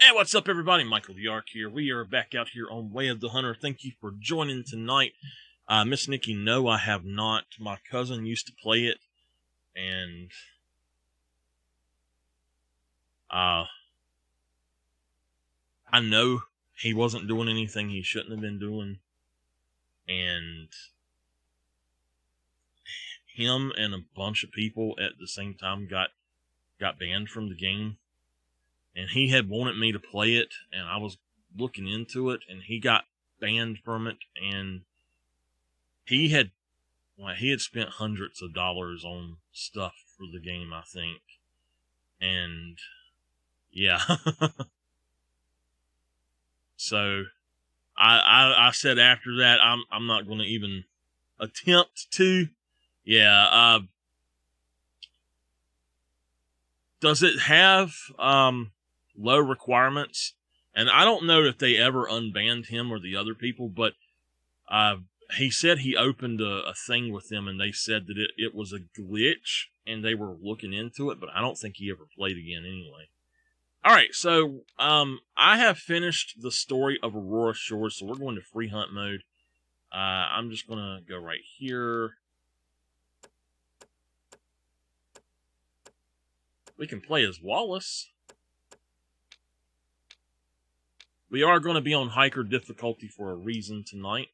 Hey, what's up, everybody? MichaelTheArch here. We are back out here on Way of the Hunter. Thank you for joining tonight. Miss Nikki, no, I have not. My cousin used to play it, and I know he wasn't doing anything he shouldn't have been doing, and him and a bunch of people at the same time got banned from the game. And he had wanted me to play it, and I was looking into it, and he got banned from it, and he had spent hundreds of dollars on stuff for the game, I think. And yeah. So I said after that I'm not going to even attempt to. Yeah. Does it have low requirements? And I don't know if they ever unbanned him or the other people, but he said he opened a thing with them, and they said that it was a glitch, and they were looking into it, but I don't think he ever played again anyway. Alright, so I have finished the story of Aurora Shores, so we're going to free hunt mode. I'm just going to go right here. We can play as Wallace. We are going to be on hiker difficulty for a reason tonight.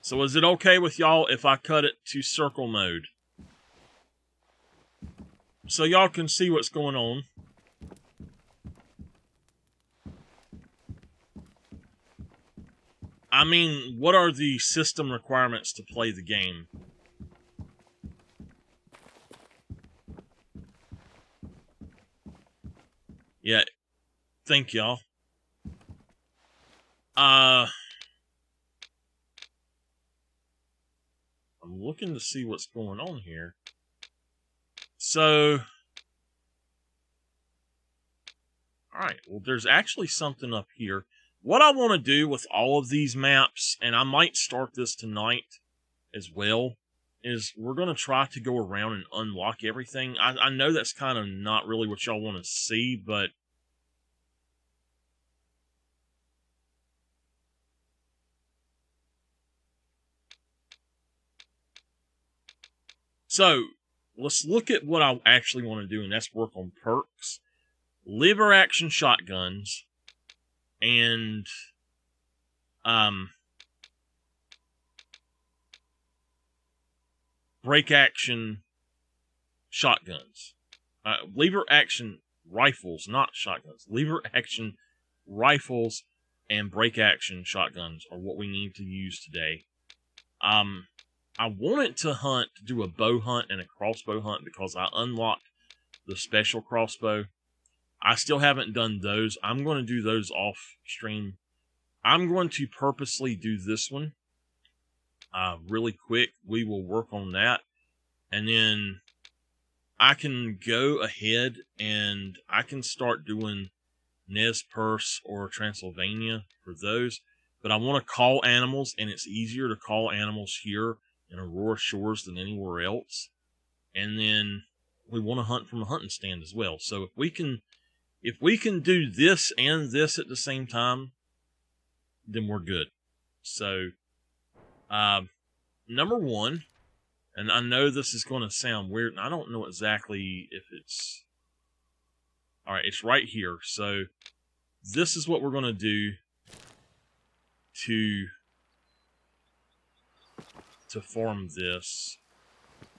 So is it okay with y'all if I cut it to circle mode? So y'all can see what's going on. I mean, what are the system requirements to play the game? Yeah, thank y'all. I'm looking to see what's going on here. So, alright, well, there's actually something up here. What I want to do with all of these maps, and I might start this tonight as well, is we're going to try to go around and unlock everything. I know that's kind of not really what y'all want to see, but so, let's look at what I actually want to do, and that's work on perks, lever action shotguns, and break action shotguns. Lever action rifles, not shotguns. Lever action rifles and break action shotguns are what we need to use today. I wanted to do a bow hunt and a crossbow hunt because I unlocked the special crossbow. I still haven't done those. I'm going to do those off stream. I'm going to purposely do this one really quick. We will work on that. And then I can go ahead and I can start doing Nez Perce or Transylvania for those. But I want to call animals, and it's easier to call animals here in Aurora Shores than anywhere else. And then we want to hunt from a hunting stand as well. So if we can do this and this at the same time, then we're good. So number one, and I know this is going to sound weird, and I don't know exactly if it's alright, it's right here. So this is what we're going to do to farm this.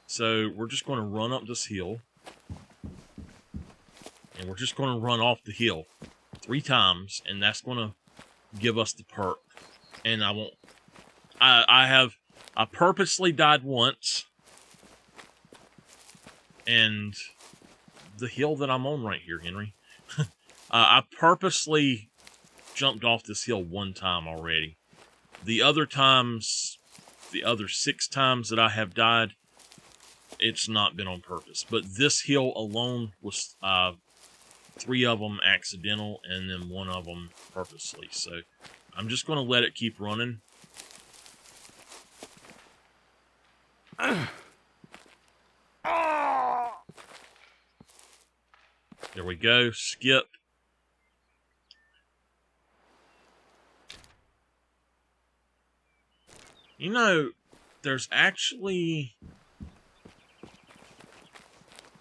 So we're just going to run up this hill, and we're just going to run off the hill 3 times, and that's going to give us the perk. And I purposely died once, and the hill that I'm on right here, Henry, I purposely jumped off this hill 1 time already. The other times the other 6 times that I have died, it's not been on purpose. But this hill alone was 3 of them accidental, and then 1 of them purposely. So I'm just going to let it keep running. There we go. Skip. You know, there was actually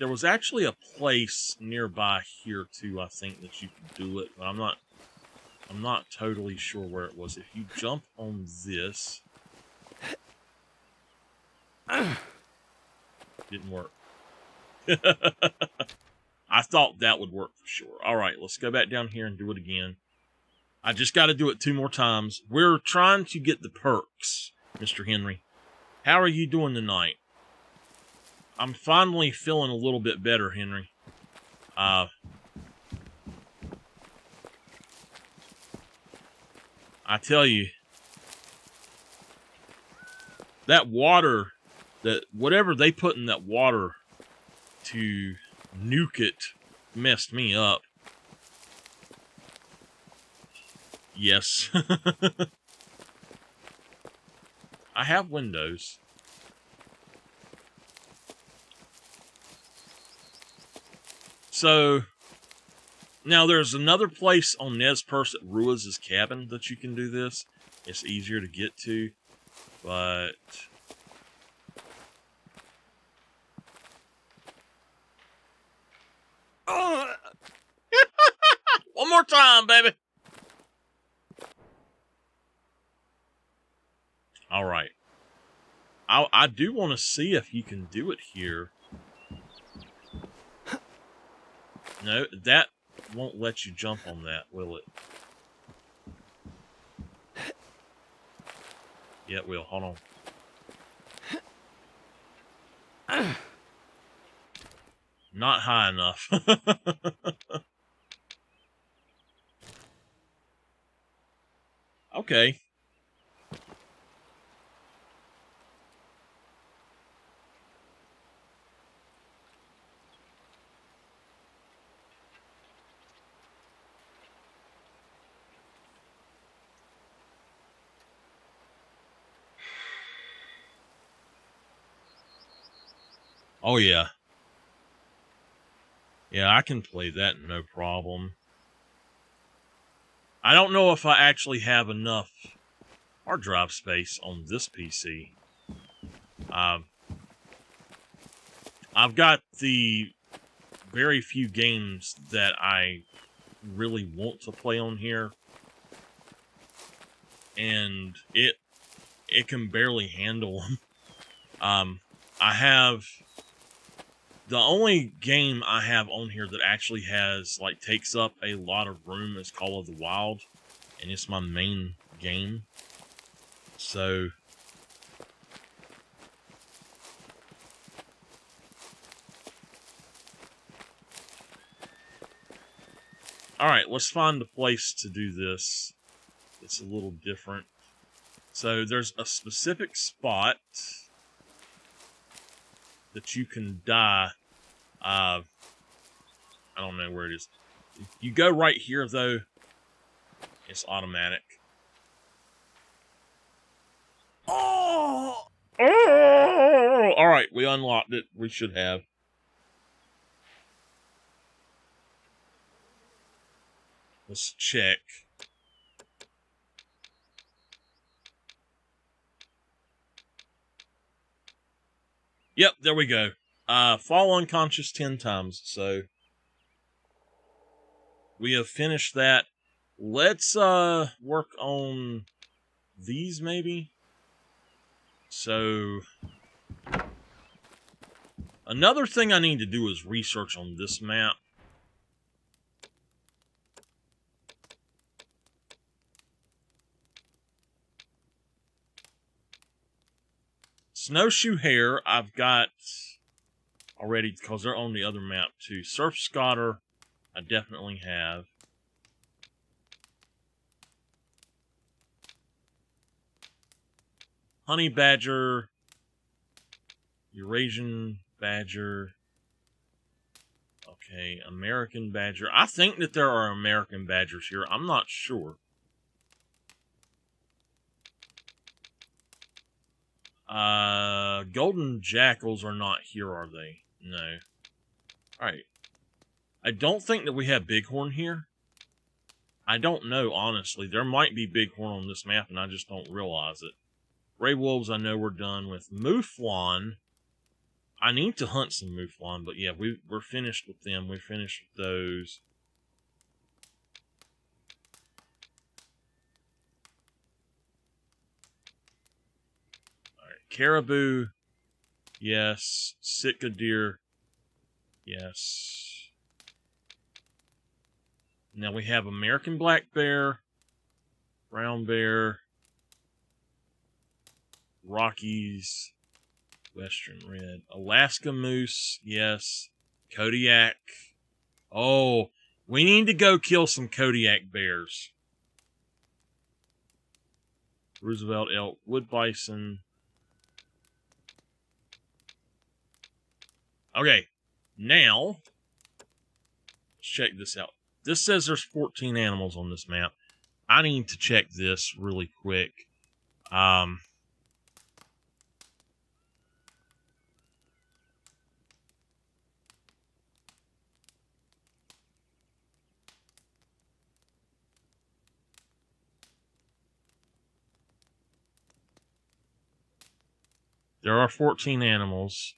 a place nearby here too, I think, that you could do it, but I'm not totally sure where it was. If you jump on this, didn't work. I thought that would work for sure. All right, let's go back down here and do it again. I just got to do it 2 more times. We're trying to get the perks, Mr. Henry. How are you doing tonight? I'm finally feeling a little bit better, Henry. I tell you, that water, that whatever they put in that water to nuke it messed me up. Yes. I have windows. So, now there's another place on Nez Perce at Ruiz' cabin that you can do this. It's easier to get to, but... One more time, baby! Alright. I do want to see if you can do it here. No, that won't let you jump on that, will it? Yeah, it will. Hold on. Not high enough. Okay. Oh, yeah. Yeah, I can play that no problem. I don't know if I actually have enough hard drive space on this PC. I've got the very few games that I really want to play on here, and it can barely handle them. I have the only game I have on here that actually has takes up a lot of room is Call of the Wild, and it's my main game. So alright, let's find a place to do this. It's a little different. So there's a specific spot that you can die. I don't know where it is. If you go right here, though, it's automatic. Oh! Alright, we unlocked it. We should have. Let's check. Yep, there we go. Fall unconscious 10 times, so we have finished that. Let's work on these maybe. So another thing I need to do is research on this map. Snowshoe Hare, I've got already because they're on the other map too. Surf Scotter, I definitely have. honey badger, Eurasian badger. Okay, American badger. I think that there are American badgers here. I'm not sure. Golden jackals are not here, are they? No. Alright. I don't think that we have bighorn here. I don't know, honestly. There might be bighorn on this map, and I just don't realize it. Gray wolves, I know we're done with. Mouflon. I need to hunt some mouflon, but yeah, we're finished with them. We're finished with those. Alright, caribou. Yes. Sitka deer. Yes. Now we have American black bear, brown bear, Rockies, Western red, Alaska moose, yes, Kodiak. Oh, we need to go kill some Kodiak bears. Roosevelt elk, wood bison. Okay, now, let's check this out. This says there's 14 animals on this map. I need to check this really quick. There are 14 animals.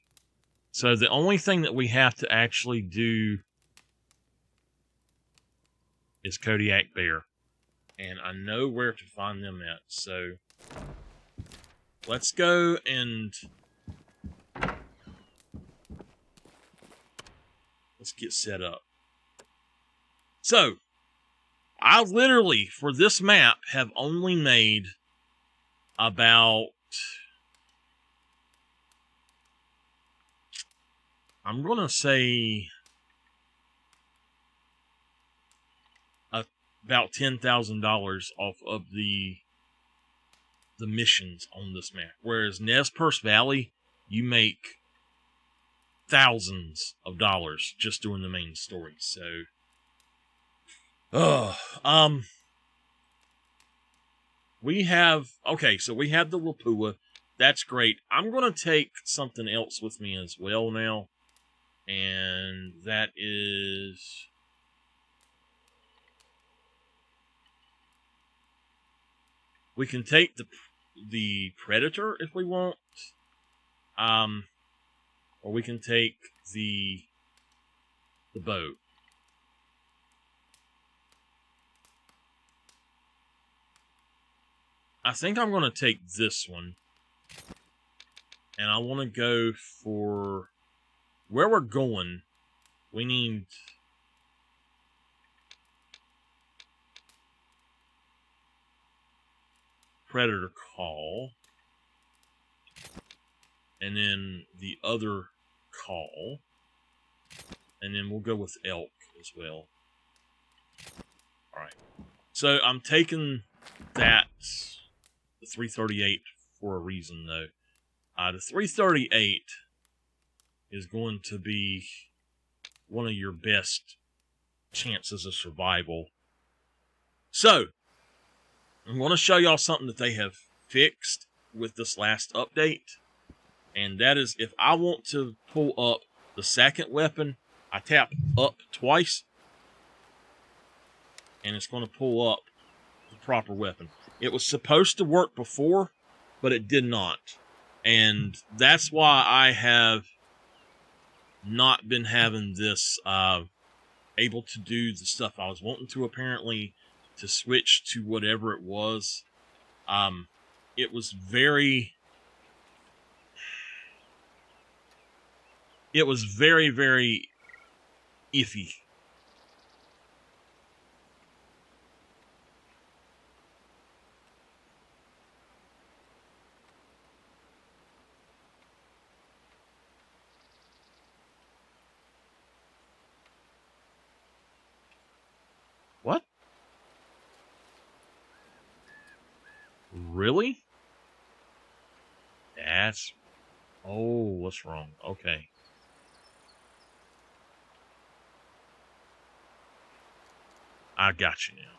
So the only thing that we have to actually do is Kodiak bear. And I know where to find them at. So let's go and let's get set up. So I literally, for this map, have only made about, I'm going to say, about $10,000 off of the missions on this map. Whereas Nez Perce Valley, you make thousands of dollars just doing the main story. So, we have, okay, so we have the Lapua. That's great. I'm going to take something else with me as well now. And that is, we can take the Predator if we want. Or we can take the bow. I think I'm going to take this one. And I want to go for where we're going. We need Predator call. And then the other call. And then we'll go with elk as well. Alright. So I'm taking that, the 338, for a reason though. The 338 is going to be one of your best chances of survival. So, I'm going to show y'all something that they have fixed with this last update. And that is, if I want to pull up the second weapon, I tap up twice. And it's going to pull up the proper weapon. It was supposed to work before, but it did not. And that's why I have not been having this able to do the stuff I was wanting to, apparently, to switch to whatever it was. It was very, very iffy. What? Really? That's... Oh, what's wrong? Okay. I got you now.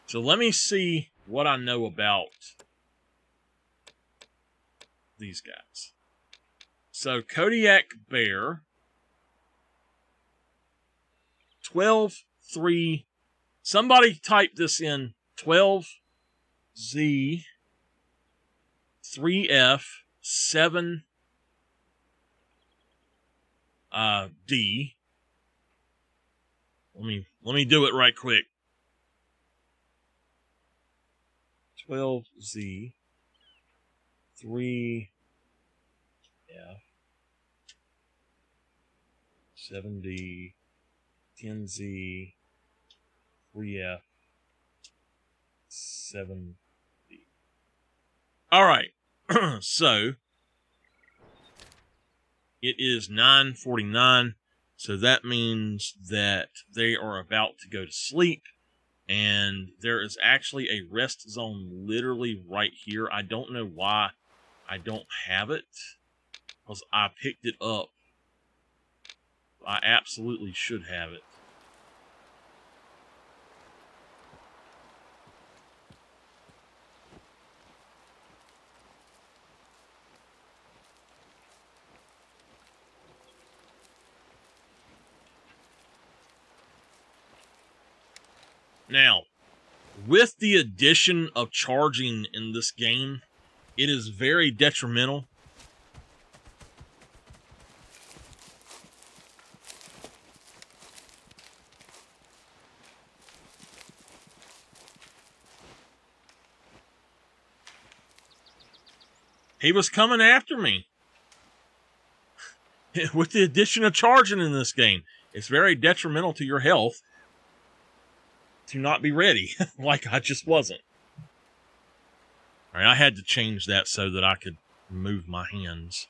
So let me see what I know about these guys. So Kodiak Bear, 12-3. Somebody type this in, 12Z 3F 7 D. Let me do it right quick. 12Z 3F 7D 10Z 3F 7D. All right. So it is 9:49. So that means that they are about to go to sleep. And there is actually a rest zone literally right here. I don't know why I don't have it, because I picked it up. I absolutely should have it. Now, with the addition of charging in this game, it is very detrimental. He was coming after me. With the addition of charging in this game, it's very detrimental to your health to not be ready, like I just wasn't. All right, I had to change that so that I could move my hands.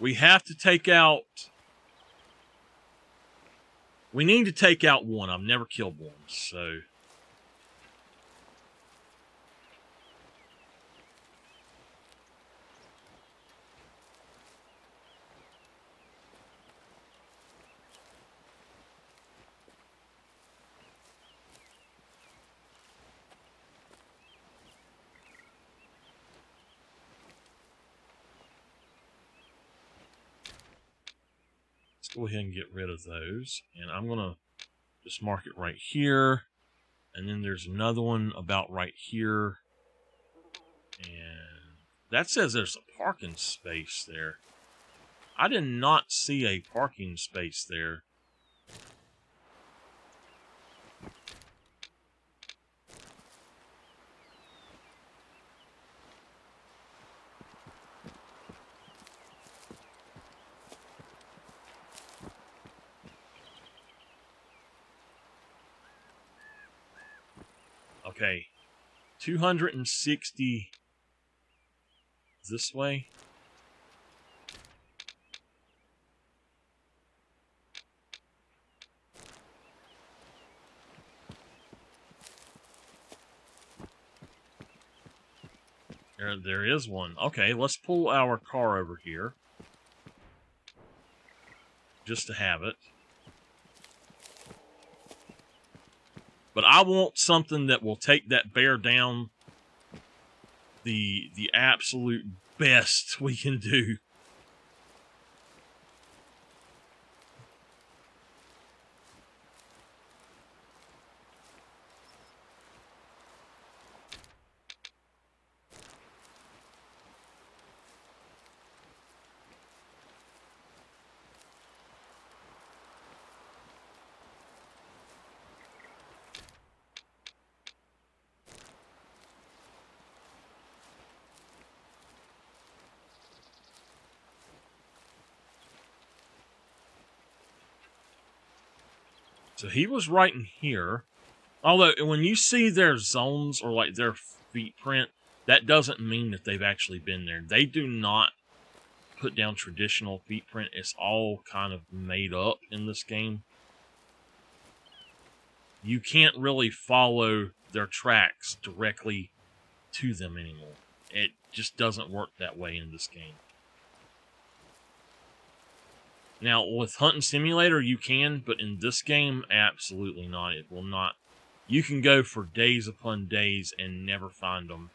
We have to take out... We need to take out one. I've never killed one, so... Go ahead and get rid of those, and I'm gonna just mark it right here, and then there's another one about right here, and that says there's a parking space there. I did not see a parking space there. Okay, 260 this way. There is one. Okay, let's pull our car over here. Just to have it. But I want something that will take that bear down the absolute best we can do. So he was right in here. Although, when you see their zones or like their feet print, that doesn't mean that they've actually been there. They do not put down traditional footprint. It's all kind of made up in this game. You can't really follow their tracks directly to them anymore. It just doesn't work that way in this game. Now, with Hunting Simulator, you can, but in this game, absolutely not. It will not. You can go for days upon days and never find them.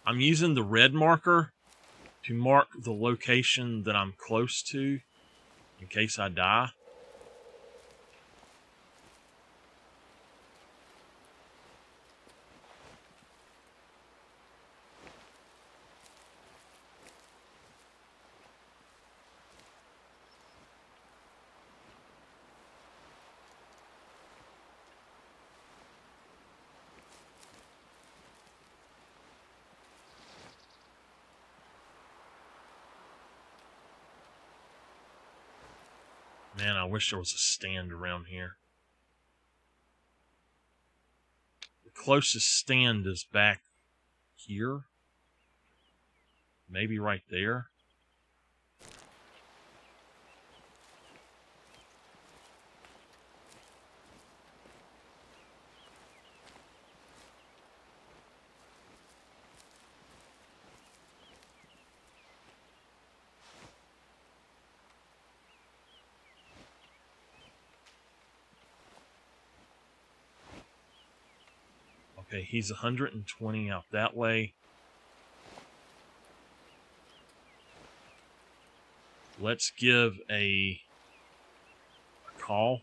I'm using the red marker to mark the location that I'm close to in case I die. Man, I wish there was a stand around here. The closest stand is back here. Maybe right there. Okay, he's 120 out that way. Let's give a call.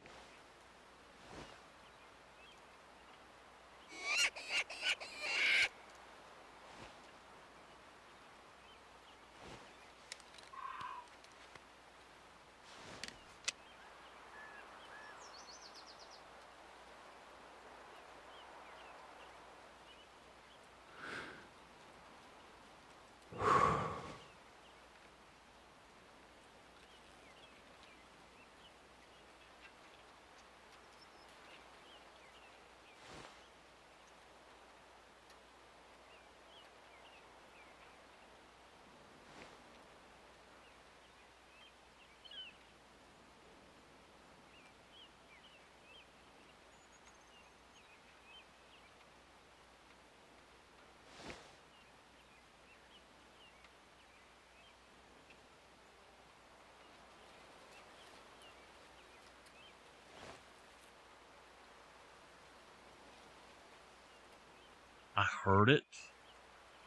I heard it.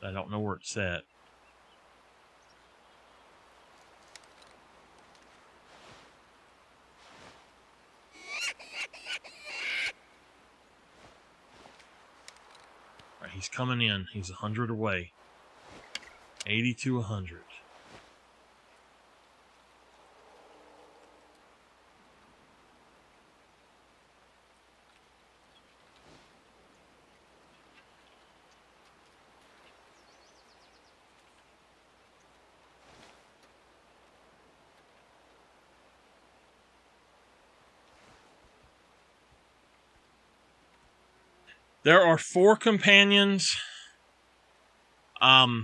I don't know where it's at. All right, he's coming in. He's 100 away. 80 to 100. There are 4 companions. Oh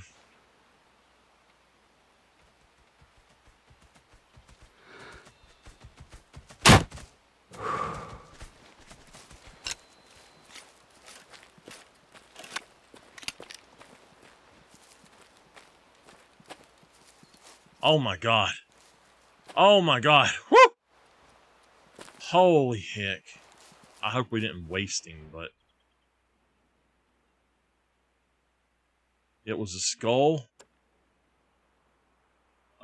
my god. Oh my god. Woo! Holy heck. I hope we didn't waste him, but... It was a skull.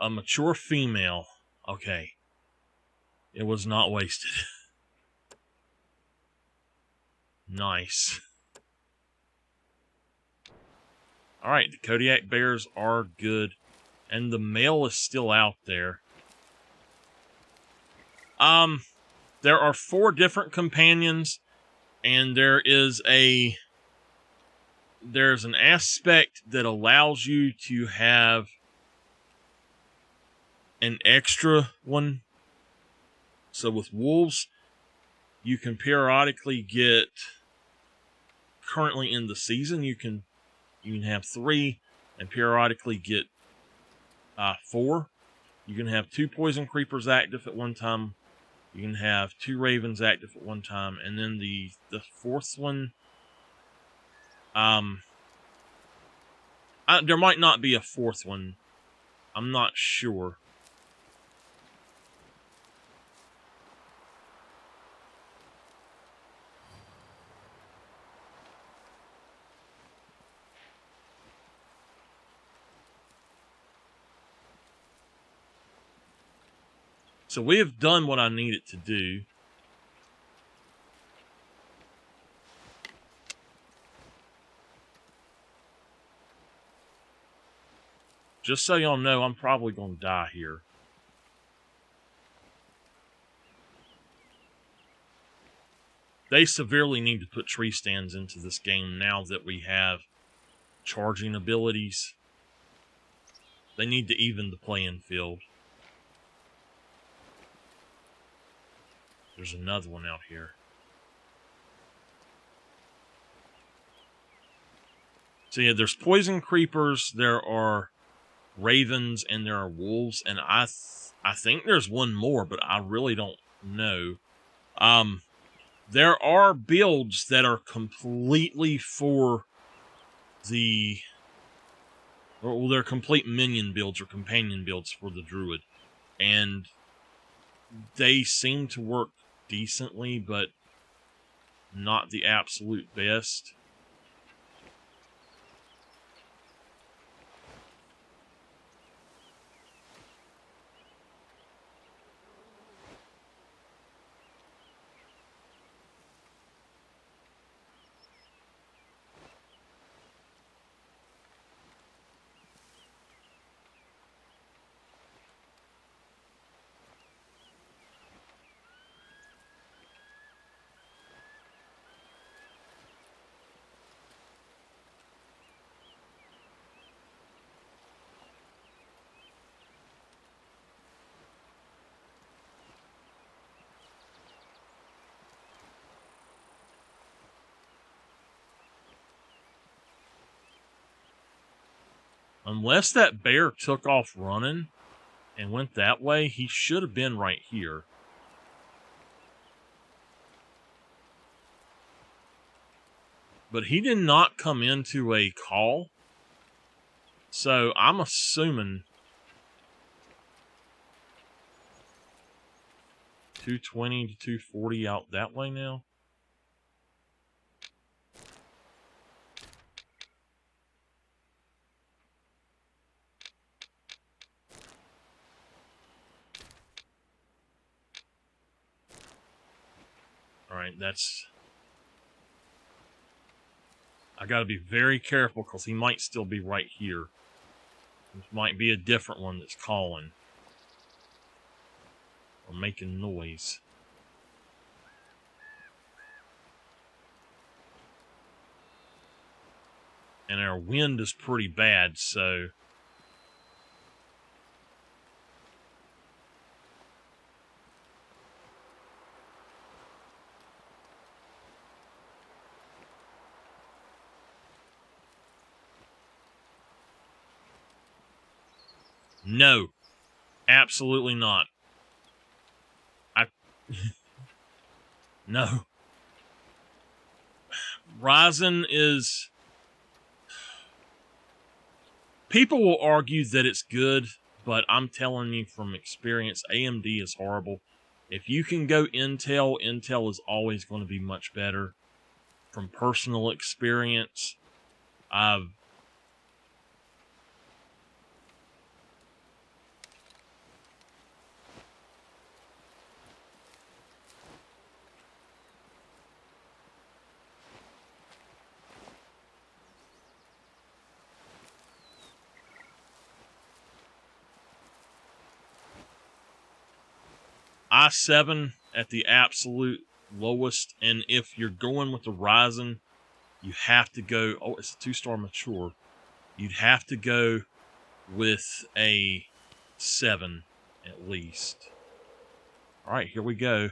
A mature female. Okay. It was not wasted. Nice. Alright, the Kodiak bears are good. And the male is still out there. There are 4 different companions, and there's an aspect that allows you to have an extra one. So with wolves, you can periodically get, currently in the season, you can have 3 and periodically get 4. You can have 2 poison creepers active at one time. You can have 2 ravens active at one time, and then the 4th one, there might not be a 4th one. I'm not sure. So we have done what I needed to do. Just so y'all know, I'm probably going to die here. They severely need to put tree stands into this game now that we have charging abilities. They need to even the playing field. There's another one out here. So yeah, there's poison creepers, there are ravens, and there are wolves, and I think there's one more, but I really don't know. There are builds that are completely for the... Well, they're complete minion builds or companion builds for the druid. And they seem to work decently, but not the absolute best. Unless that bear took off running and went that way, he should have been right here. But he did not come into a call. So I'm assuming 220 to 240 out that way now. Alright, that's... I gotta be very careful because he might still be right here. This might be a different one that's calling. Or making noise. And our wind is pretty bad, so... No. Absolutely not. No. Ryzen is... People will argue that it's good, but I'm telling you from experience, AMD is horrible. If you can go Intel, Intel is always going to be much better. From personal experience, i7 at the absolute lowest, and if you're going with the Ryzen, you have to go, oh, it's a 2-star mature. You'd have to go with a 7 at least. All right, here we go.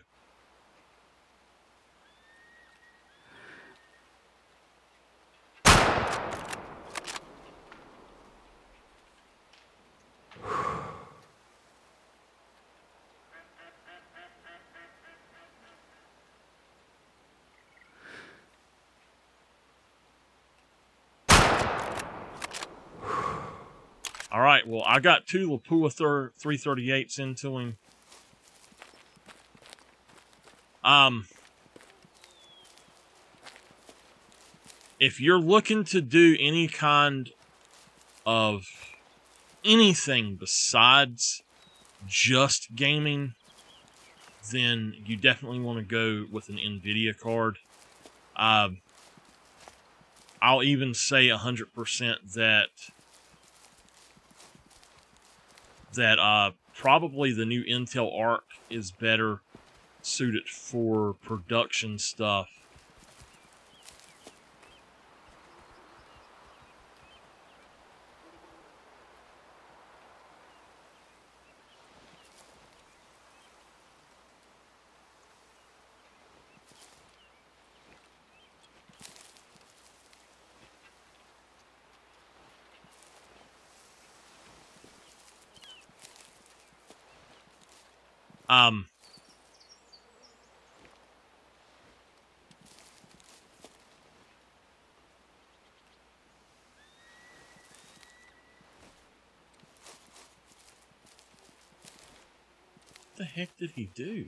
All right, well, I got 2 Lapua 338s into him. If you're looking to do any kind of anything besides just gaming, then you definitely want to go with an NVIDIA card. I'll even say 100% that probably the new Intel Arc is better suited for production stuff. What the heck did he do?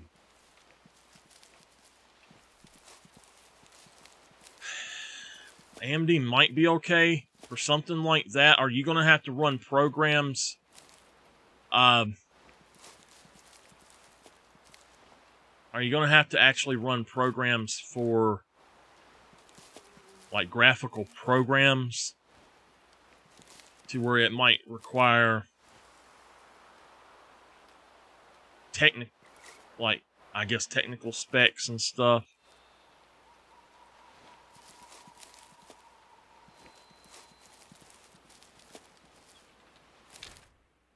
AMD might be okay for something like that. Are you going to have to run programs? Are you going to have to actually run programs for, like, graphical programs to where it might require technical specs and stuff?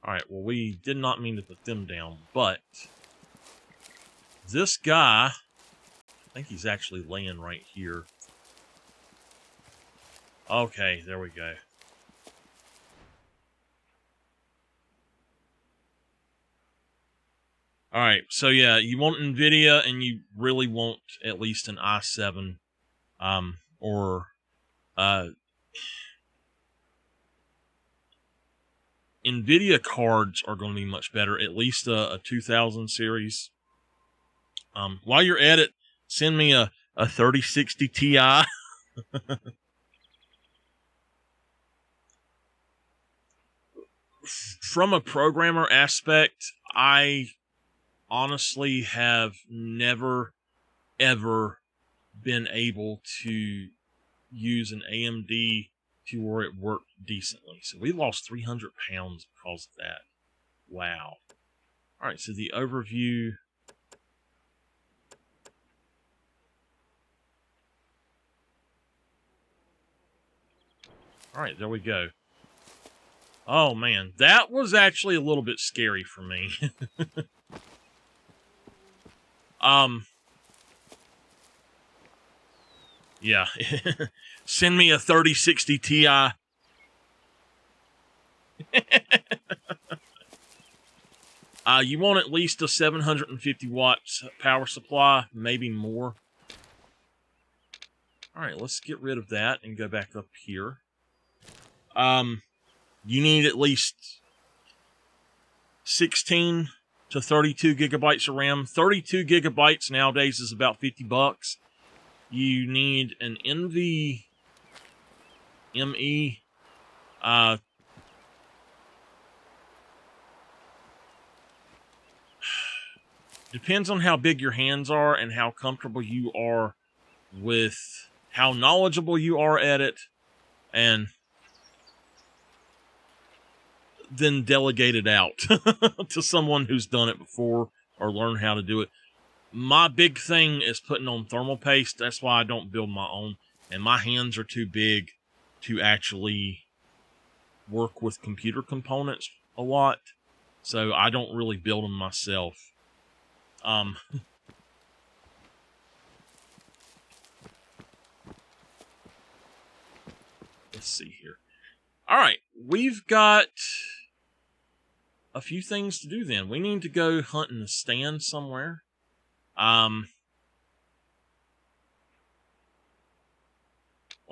Alright, well, we did not mean to put them down, but this guy, I think he's actually laying right here. Okay, there we go. Alright, so yeah, you want NVIDIA, and you really want at least an i7, NVIDIA cards are going to be much better, at least a 2000 series. While you're at it, send me a 3060 Ti. From a programmer aspect, I honestly have never, ever been able to use an AMD to where it worked decently. So we lost 300 pounds because of that. Wow. All right, so the overview. All right, there we go. Oh, man. That was actually a little bit scary for me. Yeah. Send me a 3060 Ti. You want at least a 750 watts power supply, maybe more. Alright, let's get rid of that and go back up here. You need at least 16 to 32 gigabytes of RAM. 32 gigabytes nowadays is about $50. You need an NVMe. Depends on how big your hands are and how comfortable you are with how knowledgeable you are at it, and then delegate it out to someone who's done it before or learn how to do it. My big thing is putting on thermal paste. That's why I don't build my own. And my hands are too big to actually work with computer components a lot. So I don't really build them myself. Let's see here. All right, we've got a few things to do then. We need to go hunt in a stand somewhere. I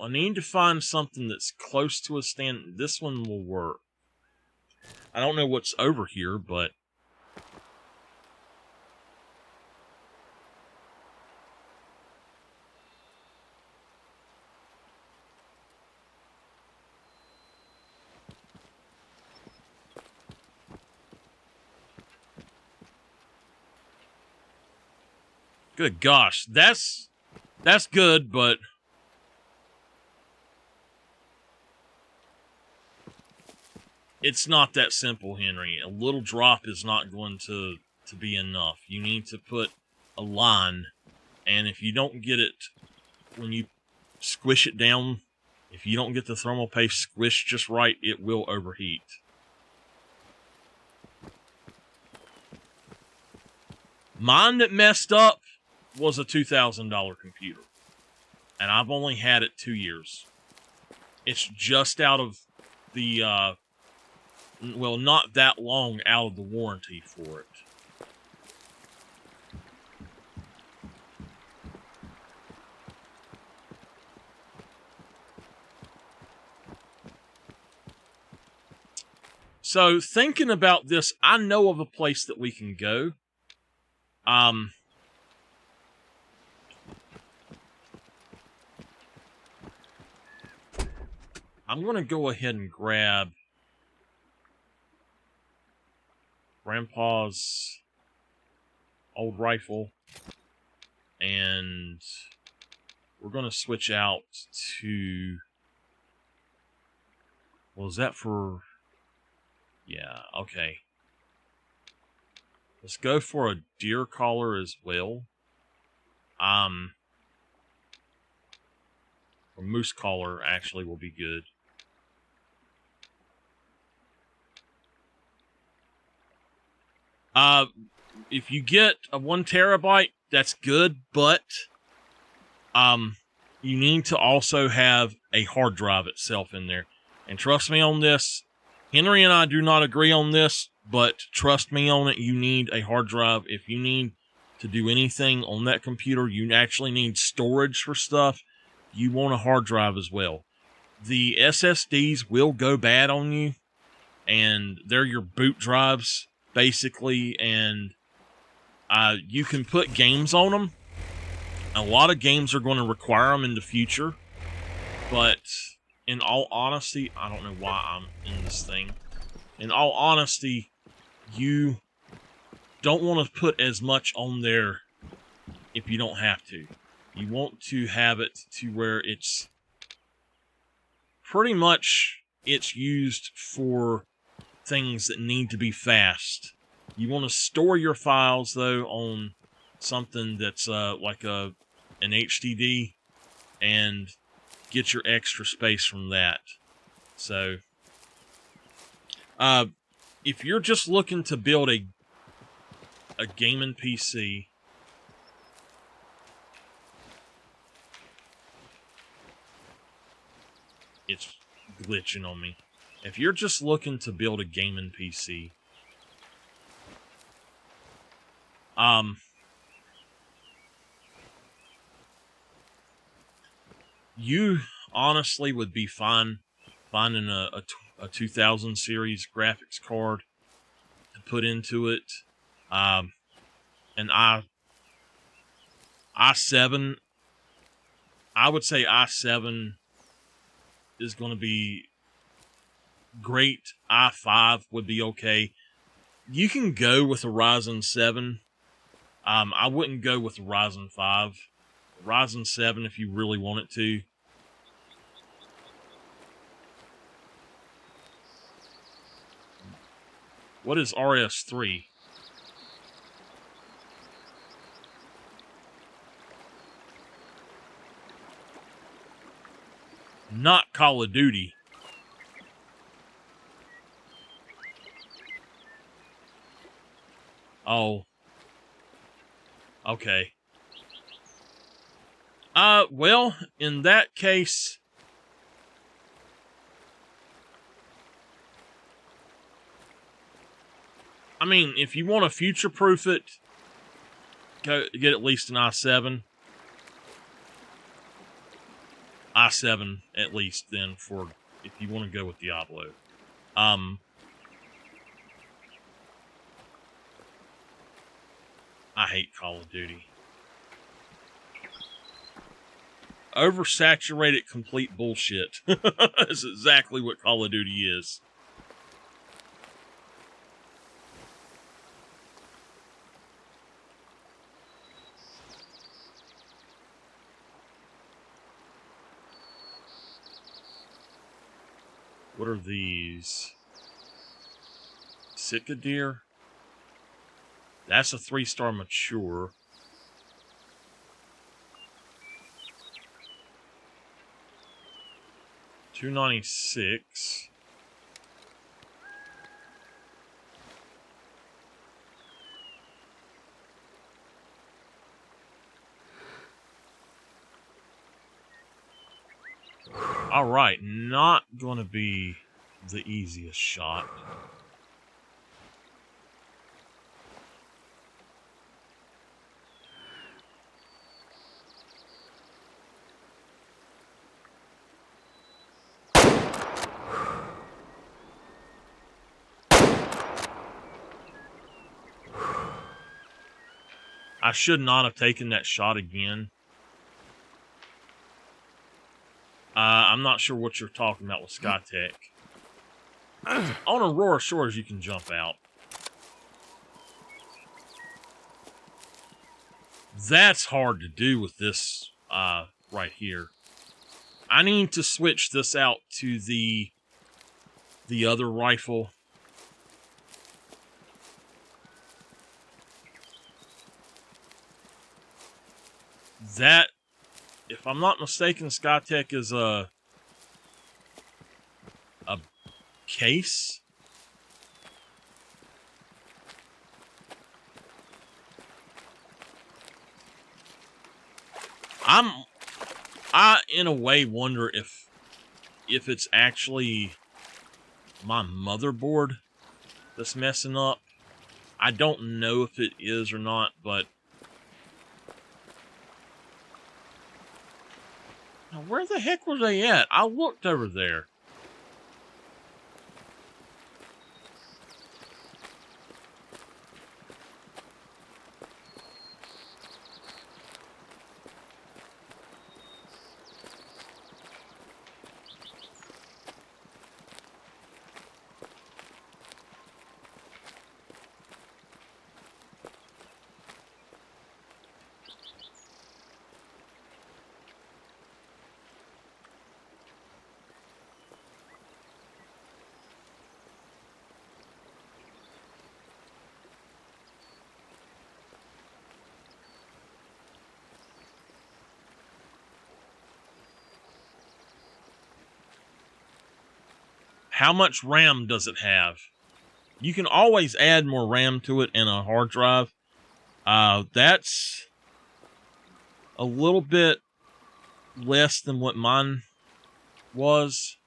need to find something that's close to a stand. This one will work. I don't know what's over here, but good gosh, that's good, but it's not that simple, Henry. A little drop is not going to be enough. You need to put a line, and if you don't get it when you squish it down, if you don't get the thermal paste squished just right, it will overheat. Mine that messed up was a $2,000 computer, and I've only had it 2 years. It's just out of the, well, not that long out of the warranty for it. So, thinking about this, I know of a place that we can go. I'm going to go ahead and grab Grandpa's old rifle, and we're going to switch out to... Well, is that for... Yeah, okay. Let's go for a deer collar as well. Or moose collar actually will be good. If you get a 1 terabyte, that's good, but you need to also have a hard drive itself in there. And trust me on this, Henry and I do not agree on this, but trust me on it, you need a hard drive. If you need to do anything on that computer, you actually need storage for stuff. You want a hard drive as well. The SSDs will go bad on you, and they're your boot drives, basically, and you can put games on them. A lot of games are going to require them in the future, but in all honesty, I don't know why I'm in this thing. In all honesty, you don't want to put as much on there if you don't have to. You want to have it to where it's pretty much it's used for things that need to be fast. You want to store your files, though, on something that's like an HDD, and get your extra space from that. So, if you're just looking to build a gaming PC, it's glitching on me. If you're just looking to build a gaming PC, you honestly would be fine finding a 2000 series graphics card to put into it. An i7, I would say i7 is going to be great. i5 would be okay. You can go with a Ryzen 7. I wouldn't go with a Ryzen 5. Ryzen 7 if you really want it to. What is RS3? Not Call of Duty. Oh. Okay. Well, in that case, I mean, if you want to future-proof it, go get at least an i7. i7 at least, then, for if you want to go with Diablo. I hate Call of Duty. Oversaturated, complete bullshit. That's exactly what Call of Duty is. What are these? Sitka deer? That's a 3-star mature. $296. All right, not gonna be the easiest shot. I should not have taken that shot again. I'm not sure what you're talking about with Skytech. On Aurora Shores, you can jump out. That's hard to do with this right here. I need to switch this out to the other rifle. That, if I'm not mistaken, Skytech is a case. I in a way wonder if it's actually my motherboard that's messing up. I don't know if it is or not, but now where the heck were they at? I looked over there. How much RAM does it have? You can always add more RAM to it in a hard drive. That's a little bit less than what mine was.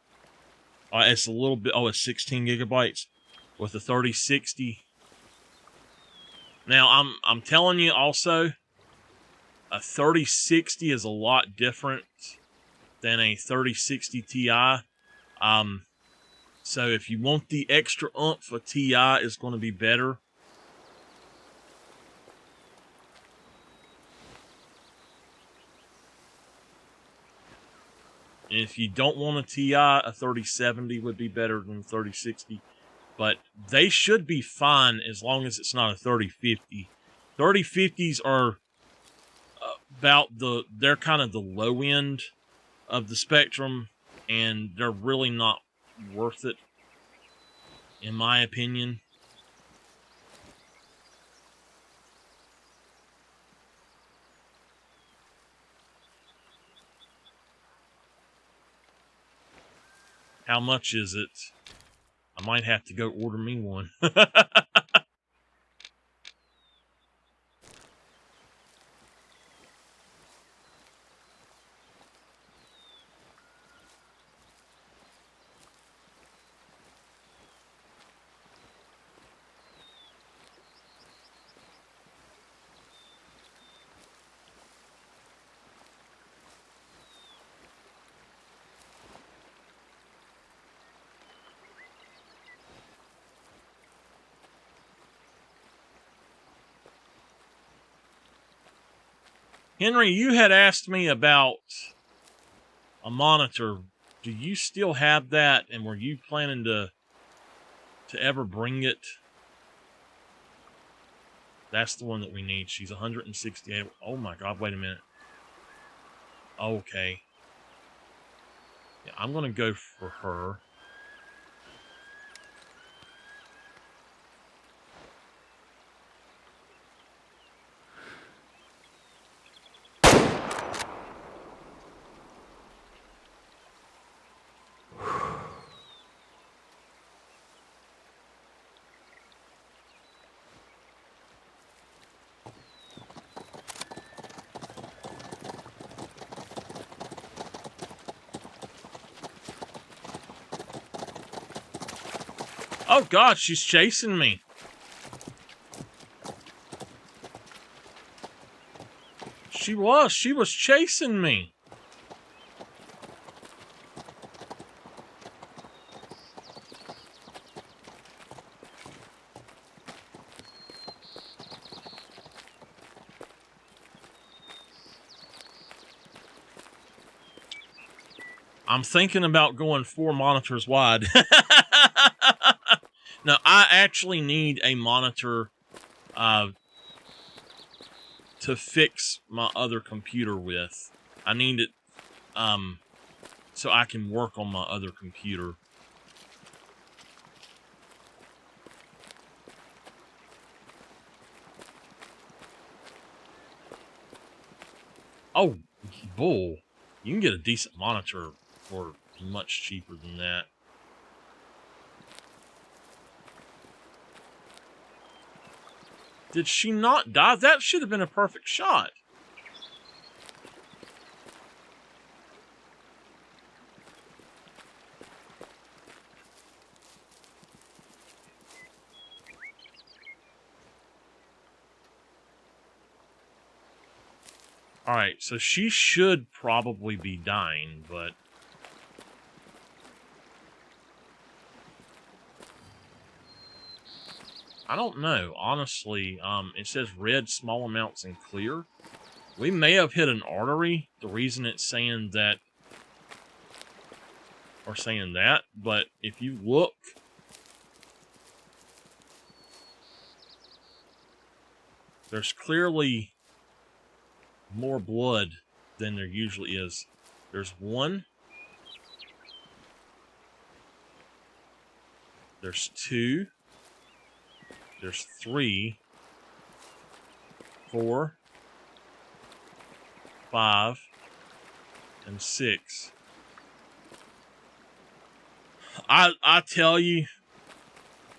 It's a little bit. Oh, it's 16 gigabytes with a 3060. Now I'm telling you also, a 3060 is a lot different than a 3060 Ti. So if you want the extra oomph, a Ti is going to be better. And if you don't want a Ti, a 3070 would be better than 3060. But they should be fine as long as it's not a 3050. 3050s are they're kind of the low end of the spectrum, and they're really not worth it, in my opinion. How much is it? I might have to go order me one. Henry, you had asked me about a monitor. Do you still have that, and were you planning to ever bring it? That's the one that we need. She's 168. Oh my god, wait a minute. Okay. Yeah, I'm going to go for her. Oh god, she's chasing me. She was chasing me. I'm thinking about going 4 monitors wide. No, I actually need a monitor to fix my other computer with. I need it so I can work on my other computer. Oh, bull. You can get a decent monitor for much cheaper than that. Did she not die? That should have been a perfect shot. Alright, so she should probably be dying, but... I don't know, honestly. It says red, small amounts, and clear. We may have hit an artery. The reason it's saying that, or saying that, but if you look, there's clearly more blood than there usually is. There's 1. There's 2. There's 3, 4, 5, and 6. I tell you,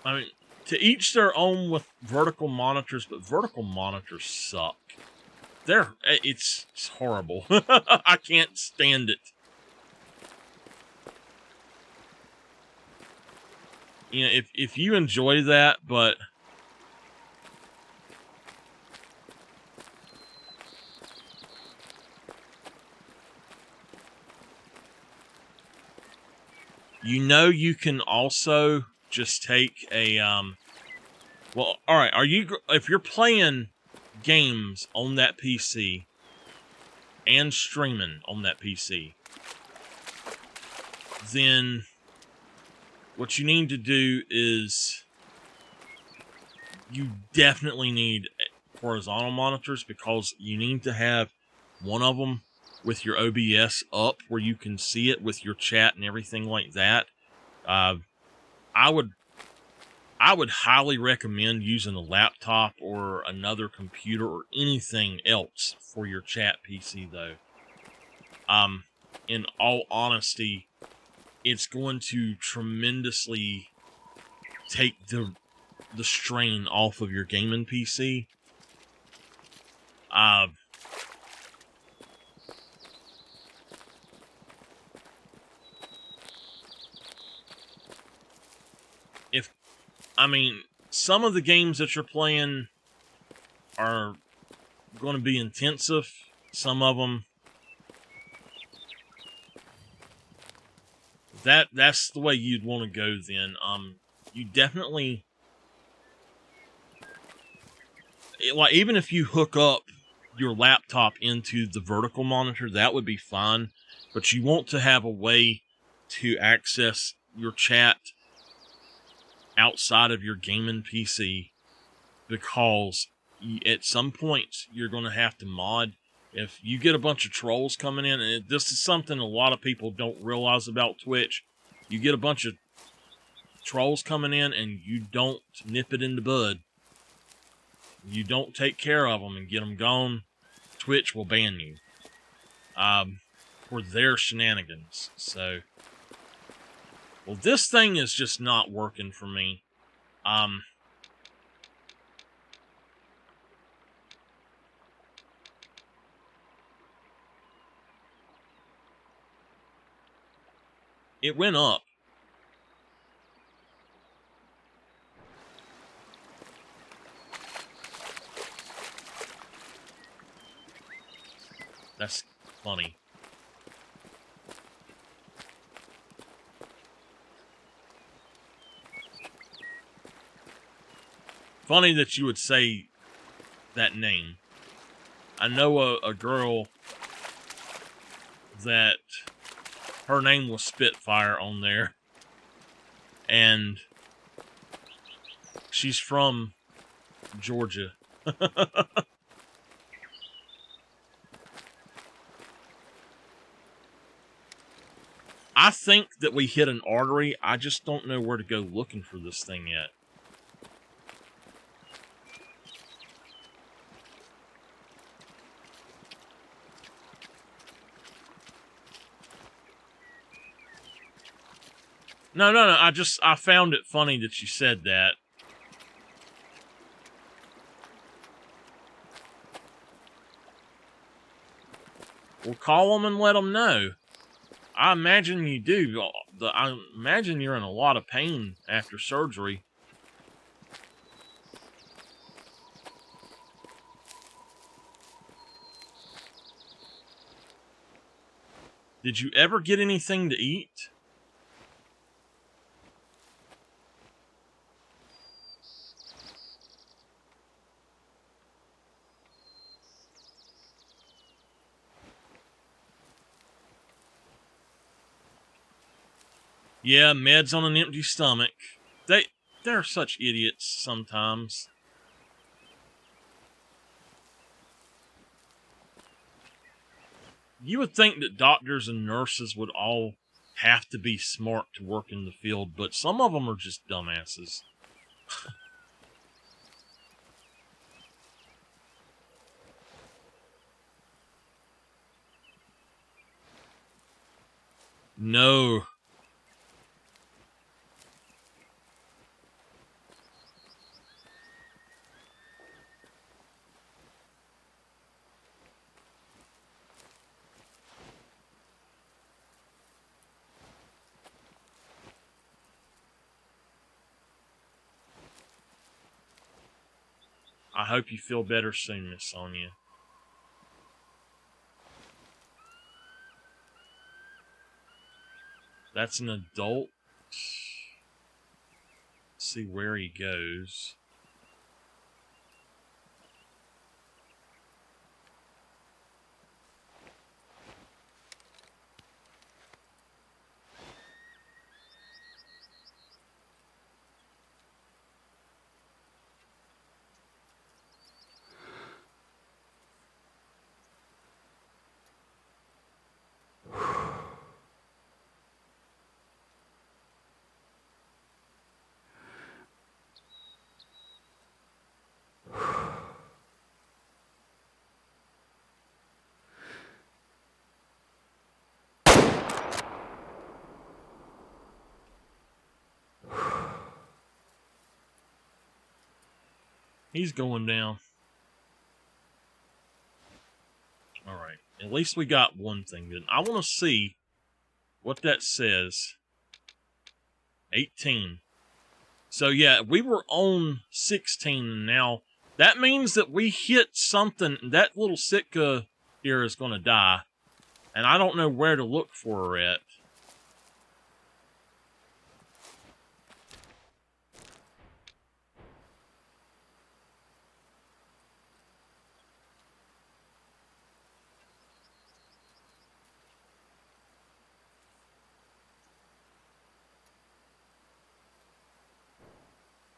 I mean, to each their own with vertical monitors, but vertical monitors suck. It's horrible. I can't stand it. You know, if you enjoy that, but you know, you can also just take a well, all right. If you're playing games on that PC and streaming on that PC, then what you need to do is you definitely need horizontal monitors, because you need to have one of them with your OBS up where you can see it with your chat and everything like that. I would highly recommend using a laptop or another computer or anything else for your chat PC, though. In all honesty, it's going to tremendously take the strain off of your gaming PC. Some of the games that you're playing are going to be intensive. Some of them, that's the way you'd want to go then. You definitely, like, even if you hook up your laptop into the vertical monitor, that would be fine. But you want to have a way to access your chat outside of your gaming PC, because at some point you're going to have to mod. If you get a bunch of trolls coming in, and this is something a lot of people don't realize about Twitch, you get a bunch of trolls coming in and you don't nip it in the bud, you don't take care of them and get them gone, Twitch will ban you for their shenanigans. So, well, this thing is just not working for me. It went up. That's funny. Funny that you would say that name. I know a girl that her name was Spitfire on there, and she's from Georgia. I think that we hit an artery. I just don't know where to go looking for this thing yet. No. I found it funny that you said that. Well, call them and let them know. I imagine you do. I imagine you're in a lot of pain after surgery. Did you ever get anything to eat? Yeah, meds on an empty stomach. They're such idiots sometimes. You would think that doctors and nurses would all have to be smart to work in the field, but some of them are just dumbasses. No. I hope you feel better soon, Miss Sonia. That's an adult. Let's see where he goes. He's going down. Alright. At least we got one thing good. I want to see what that says. 18. So yeah, we were on 16 now. That means that we hit something. That little Sitka here is going to die. And I don't know where to look for her at.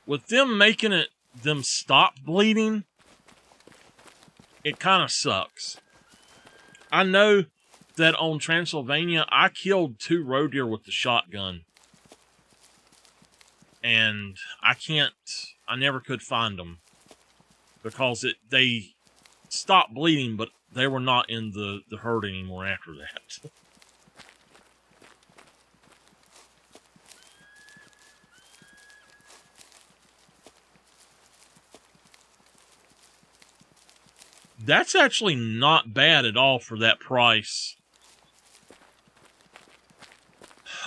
With them making them stop bleeding, it kind of sucks. I know that on Transylvania, I killed 2 roe deer with the shotgun. And I never could find them. Because they stopped bleeding, but they were not in the herd anymore after that. That's actually not bad at all for that price.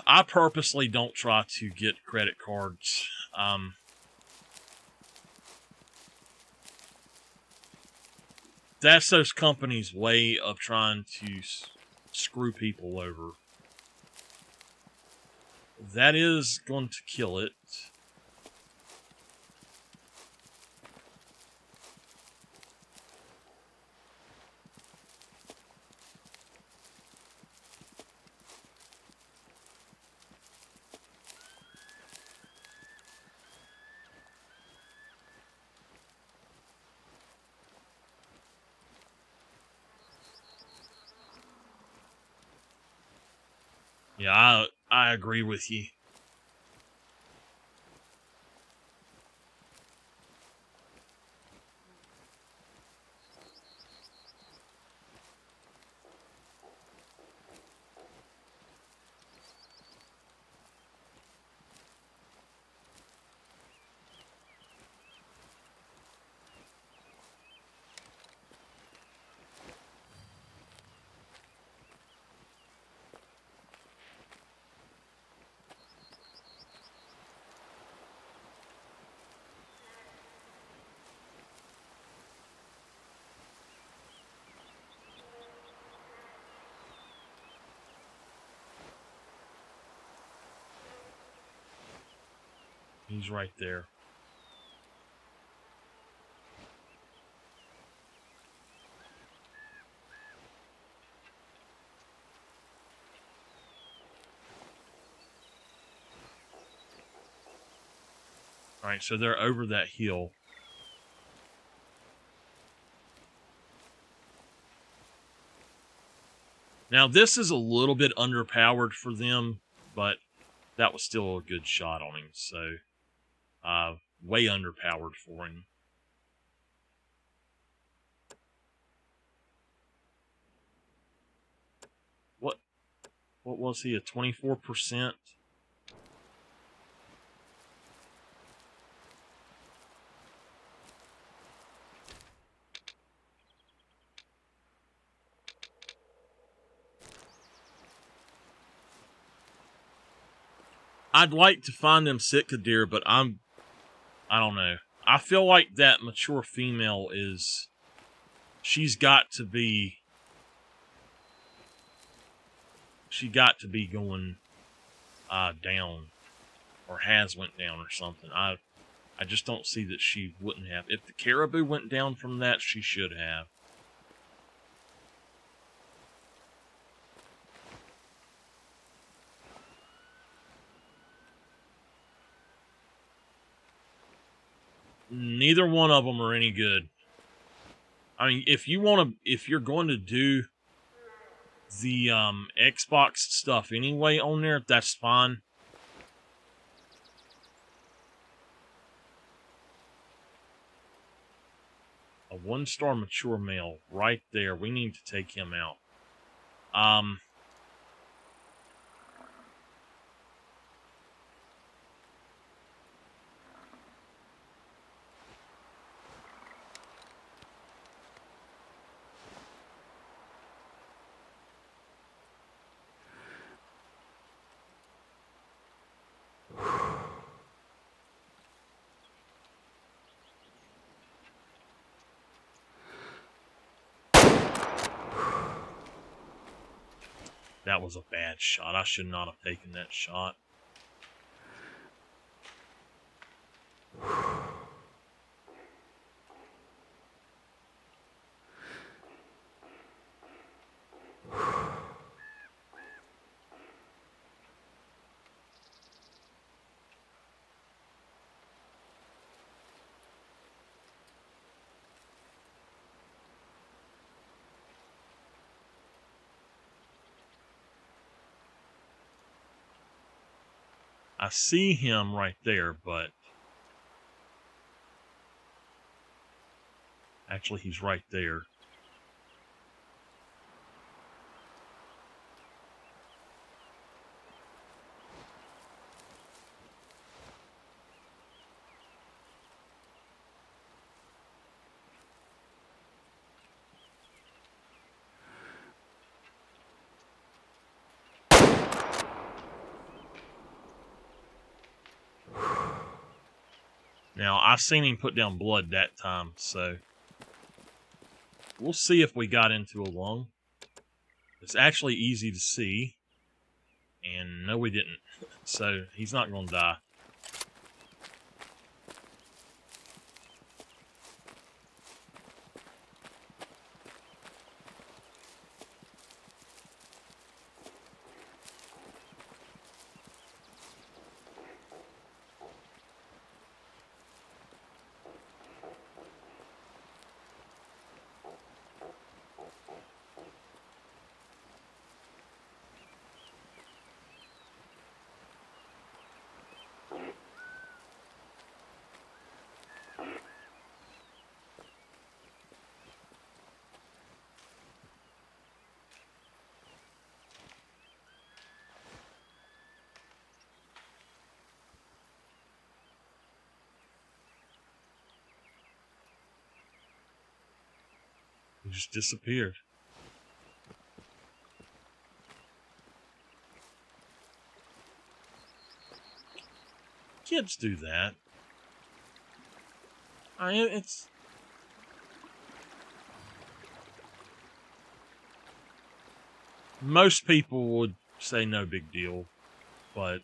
I purposely don't try to get credit cards. That's those companies' way of trying to screw people over. That is going to kill it. Yeah, I agree with you. He's right there. Alright, so they're over that hill. Now, this is a little bit underpowered for them, but that was still a good shot on him, so way underpowered for him. What was he, a 24%? I'd like to find them Sitka deer, but I don't know. I feel like that mature female she got to be going down, or has went down or something. I just don't see that she wouldn't have. If the caribou went down from that, she should have. Neither one of them are any good. I mean, if you're going to do the Xbox stuff anyway on there, that's fine. A 1-star mature male right there. We need to take him out. That was a bad shot. I should not have taken that shot. I see him right there, but actually he's right there. Now, I seen him put down blood that time, so we'll see if we got into a lung. It's actually easy to see, and no, we didn't. So he's not going to die. He just disappeared. Kids do that. It's... Most people would say no big deal, but...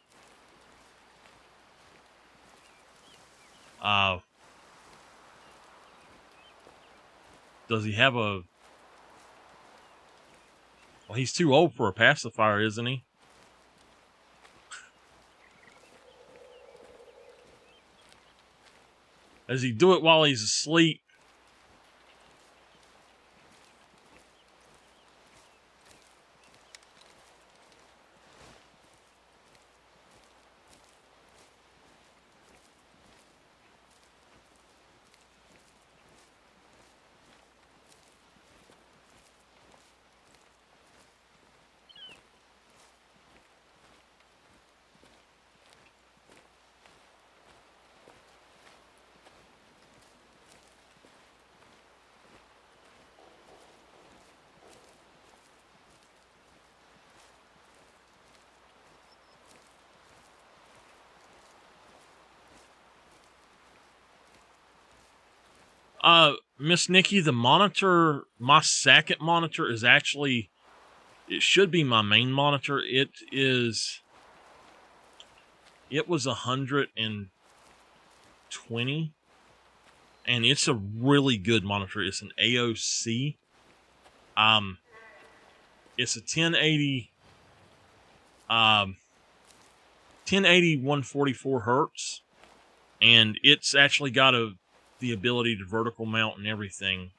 does he have a... Well, he's too old for a pacifier, isn't he? Does he do it while he's asleep? Miss Nikki, the monitor, my second monitor is actually, it should be my main monitor. It was 120, and it's a really good monitor. It's an AOC. It's a 1080, 144 hertz, and it's actually got the ability to vertical mount and everything.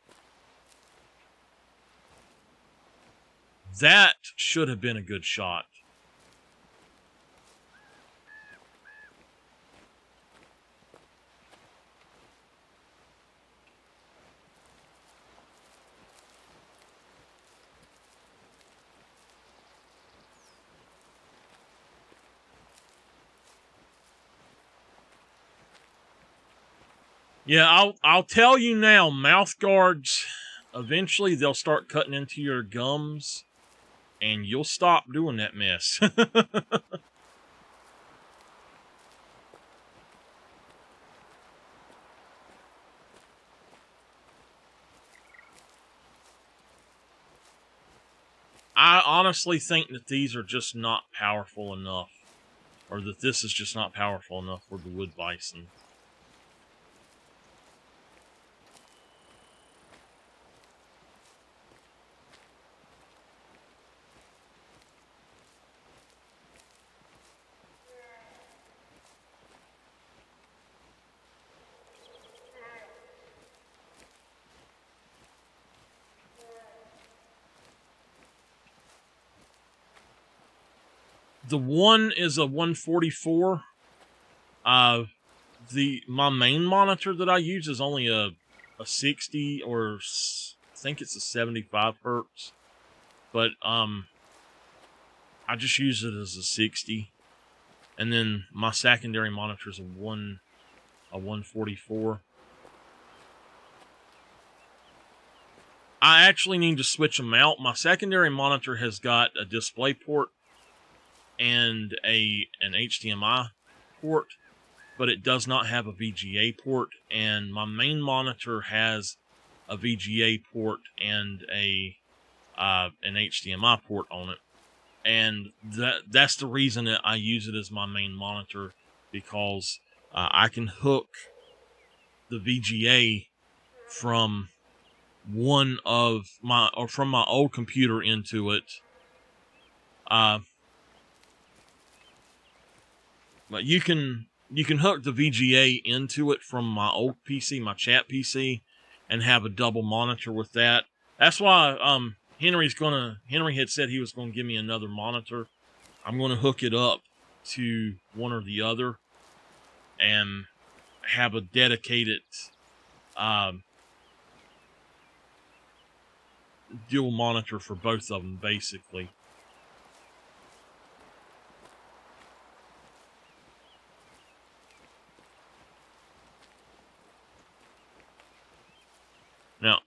That should have been a good shot. Yeah, I'll tell you now, mouth guards, eventually they'll start cutting into your gums, and you'll stop doing that mess. I honestly think that these are just not powerful enough, or that this is just not powerful enough for the wood bison. The one is a 144. My main monitor that I use is only a 60, or I think it's a 75 hertz, but I just use it as a 60, and then my secondary monitor is a 144. I actually need to switch them out. My secondary monitor has got a display port and an HDMI port, but it does not have a VGA port, and my main monitor has a VGA port and an HDMI port on it. And that's the reason that I use it as my main monitor, because I can hook the VGA from from my old computer into it. But you can hook the VGA into it from my old PC, my chat PC, and have a double monitor with that. That's why Henry had said he was gonna give me another monitor. I'm gonna hook it up to one or the other and have a dedicated dual monitor for both of them, basically. Now,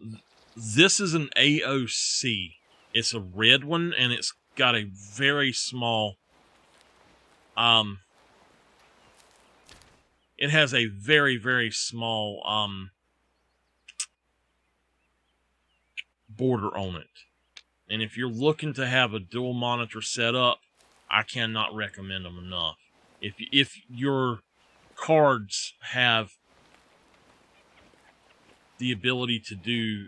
this is an AOC. It's a red one, and it's got a very small, it has a very, very small, border on it. And if you're looking to have a dual monitor set up, I cannot recommend them enough. If your cards have the ability to do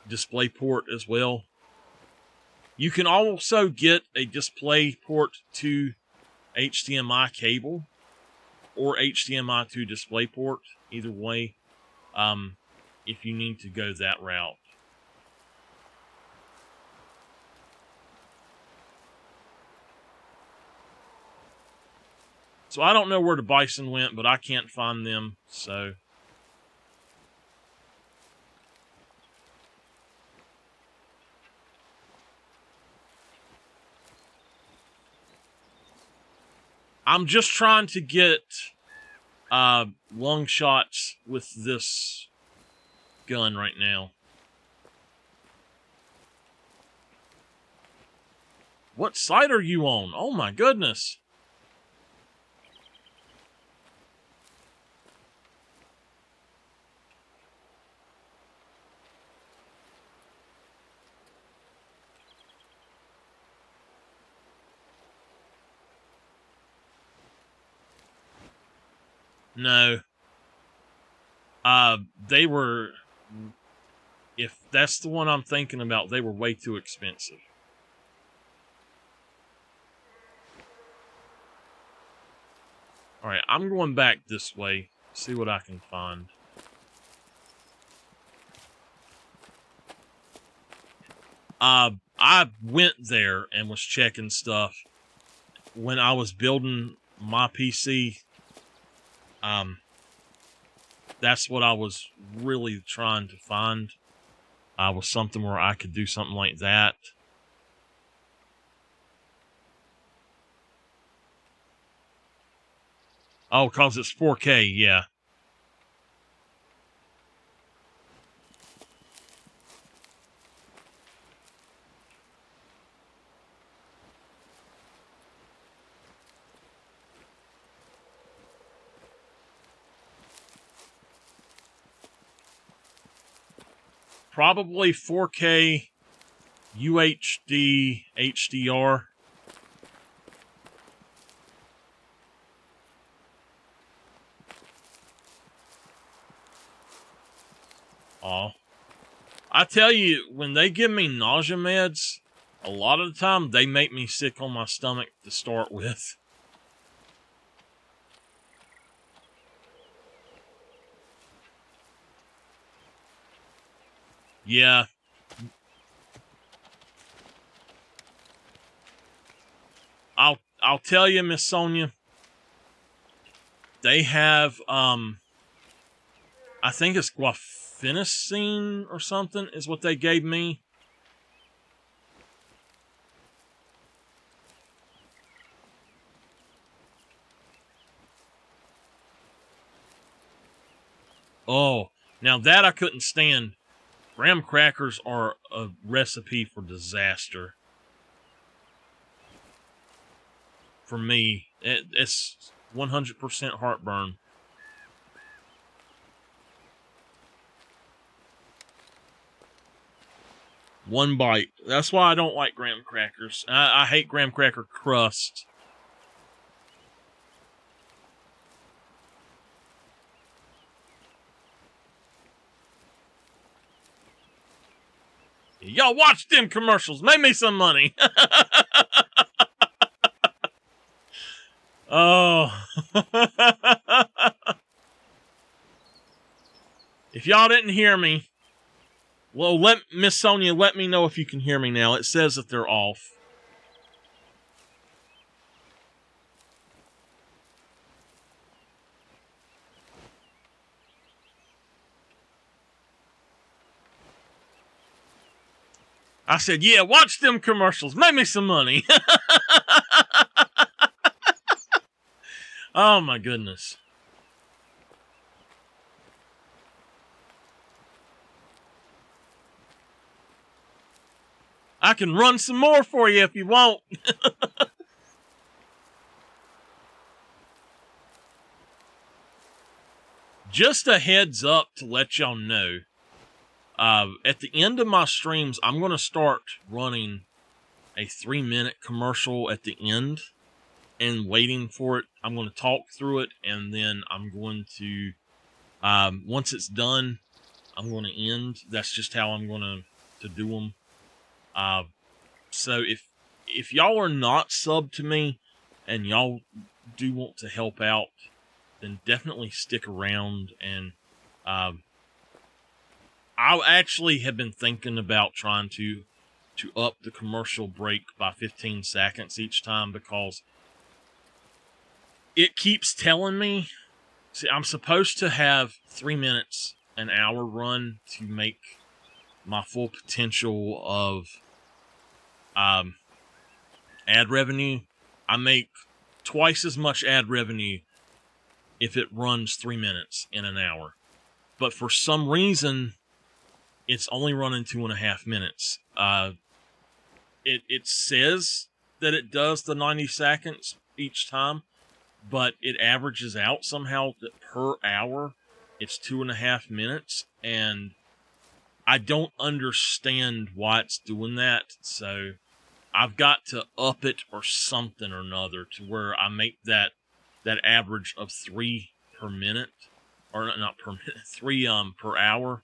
display port as well. You can also get a display port to HDMI cable or HDMI to display port, either way, if you need to go that route. So I don't know where the bison went, but I can't find them, so... I'm just trying to get lung shots with this gun right now. What site are you on? Oh my goodness. No. They were... If that's the one I'm thinking about, they were way too expensive. Alright, I'm going back this way, see what I can find. I went there and was checking stuff when I was building my PC. That's what I was really trying to find. Was something where I could do something like that. Oh, because it's 4K, yeah. Probably 4K UHD HDR. Oh, I tell you, when they give me nausea meds, a lot of the time they make me sick on my stomach to start with. Yeah. I'll tell you, Miss Sonia, they have I think it's guaifenesin or something is what they gave me. Oh, now that I couldn't stand. Graham crackers are a recipe for disaster. For me, it's 100% heartburn. One bite. That's why I don't like graham crackers. I hate graham cracker crust. Y'all watch them commercials. Make me some money. Oh. If y'all didn't hear me, well, Miss Sonia, let me know if you can hear me now. It says that they're off. I said, yeah, watch them commercials. Make me some money. Oh, my goodness. I can run some more for you if you want. Just a heads up to let y'all know. At the end of my streams, I'm going to start running a 3-minute commercial at the end and waiting for it. I'm going to talk through it, and then I'm going to, once it's done, I'm going to end. That's just how I'm going to do them. So if y'all are not subbed to me and y'all do want to help out, then definitely stick around. And I actually have been thinking about trying to up the commercial break by 15 seconds each time, because it keeps telling me, see, I'm supposed to have 3 minutes an hour run to make my full potential of ad revenue. I make twice as much ad revenue if it runs 3 minutes in an hour. But for some reason, it's only running 2.5 minutes. It says that it does the 90 seconds each time, but it averages out somehow that per hour it's 2.5 minutes, and I don't understand why it's doing that. So I've got to up it or something or another to where I make that average of 3 per minute, or not per minute, 3 per hour.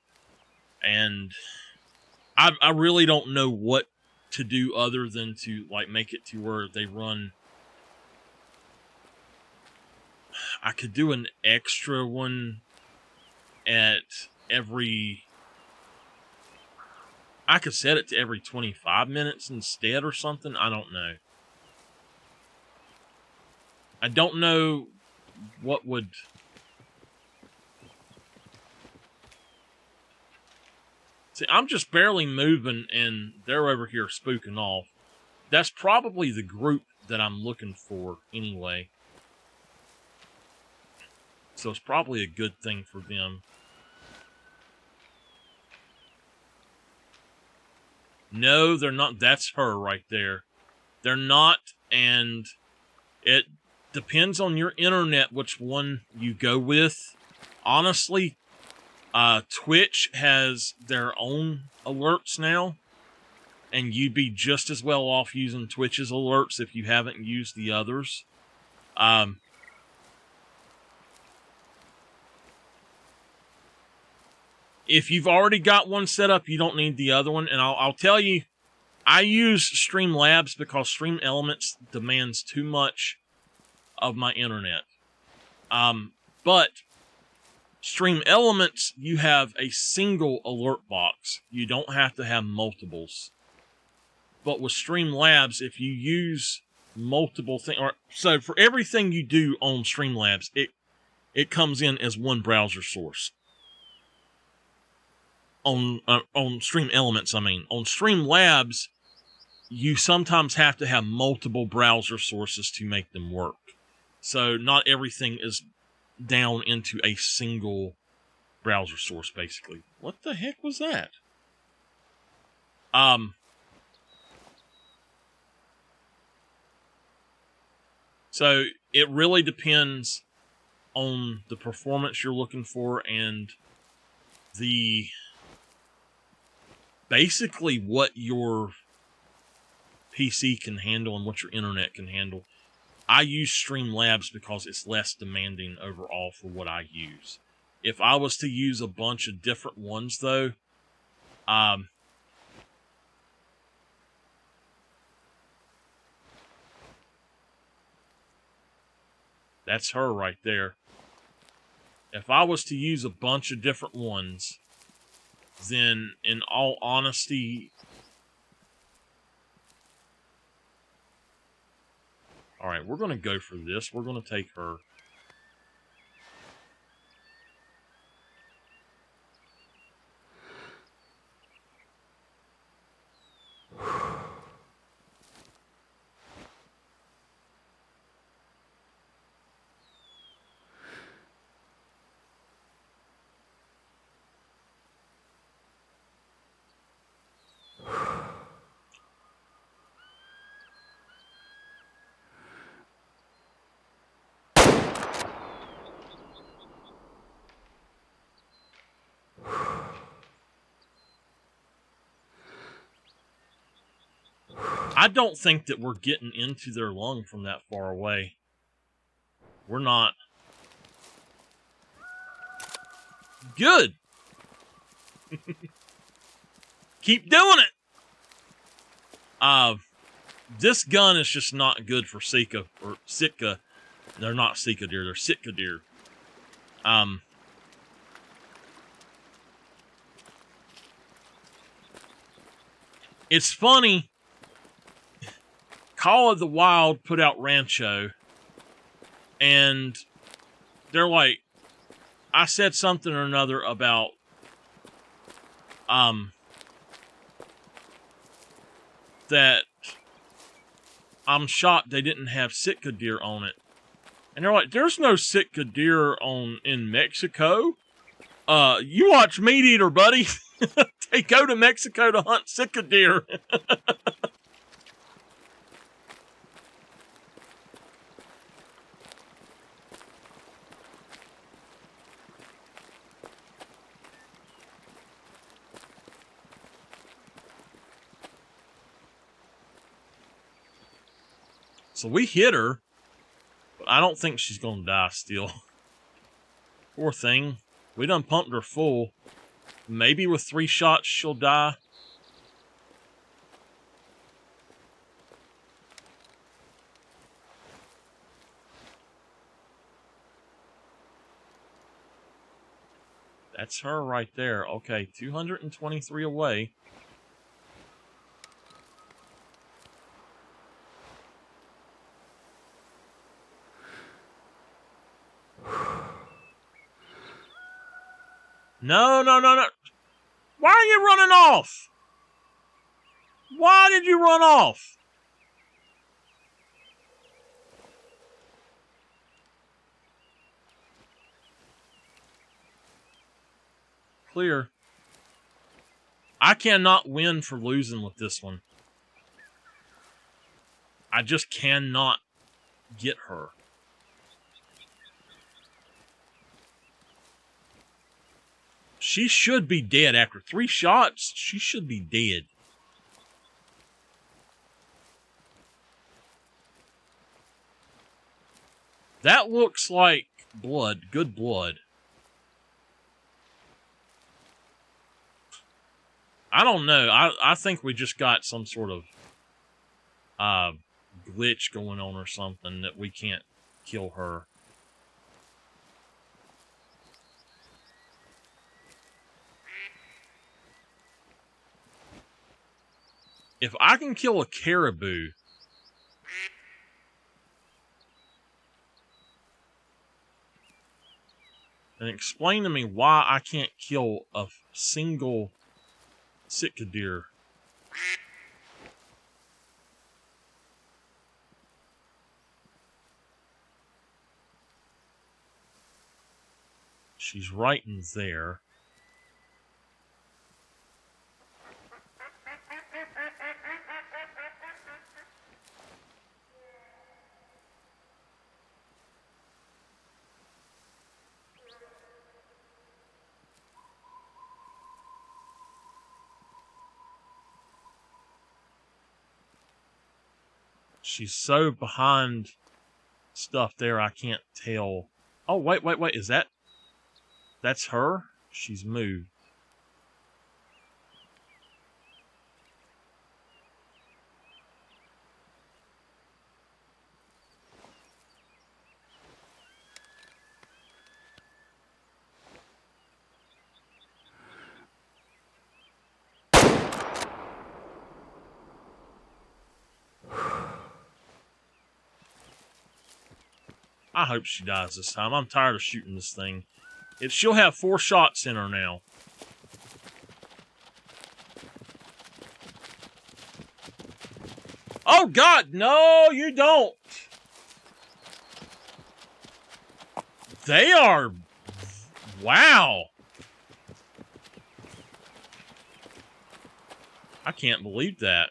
And I really don't know what to do other than to like make it to where they run. I could do an extra one at every. I could set it to every 25 minutes instead or something. I don't know. I don't know what would. See, I'm just barely moving and they're over here spooking off. That's probably the group that I'm looking for anyway. So it's probably a good thing for them. No, they're not. That's her right there. They're not, and it depends on your internet which one you go with. Honestly, Twitch has their own alerts now, and you'd be just as well off using Twitch's alerts if you haven't used the others. If you've already got one set up, you don't need the other one. And I'll tell you, I use Streamlabs because Stream Elements demands too much of my internet. But Stream Elements, you have a single alert box. You don't have to have multiples. But with Streamlabs, if you use multiple things, so for everything you do on Streamlabs, it comes in as one browser source. On Stream Elements, I mean. On Streamlabs, you sometimes have to have multiple browser sources to make them work. So not everything is down into a single browser source, basically. What the heck was that? So it really depends on the performance you're looking for and basically what your PC can handle and what your internet can handle. I use Streamlabs because it's less demanding overall for what I use. If I was to use a bunch of different ones, though, that's her right there. If I was to use a bunch of different ones, then in all honesty, alright, we're going to go for this. We're going to take her. I don't think that we're getting into their lung from that far away. We're not. Good. Keep doing it. This gun is just not good for Sitka or Sitka. They're not Sitka deer. They're Sitka deer. It's funny. Call of the Wild put out Rancho, and they're like, I said something or another about that I'm shocked they didn't have Sitka deer on it. And they're like, there's no Sitka deer in Mexico. You watch Meat Eater, buddy. They go to Mexico to hunt Sitka deer. So we hit her, but I don't think she's going to die still. Poor thing. We done pumped her full. Maybe with 3 shots she'll die. That's her right there. Okay, 223 away. No. Why are you running off? Why did you run off? Clear. I cannot win for losing with this one. I just cannot get her. She should be dead after 3 shots. She should be dead. That looks like blood. Good blood. I don't know. I think we just got some sort of glitch going on or something that we can't kill her. If I can kill a caribou, then explain to me why I can't kill a single Sitka deer. She's right in there. She's so behind stuff there, I can't tell. Oh, wait. Is that... That's her? She's moved. I hope she dies this time. I'm tired of shooting this thing. She'll have 4 shots in her now. Oh, God, no, you don't. They are... Wow. I can't believe that.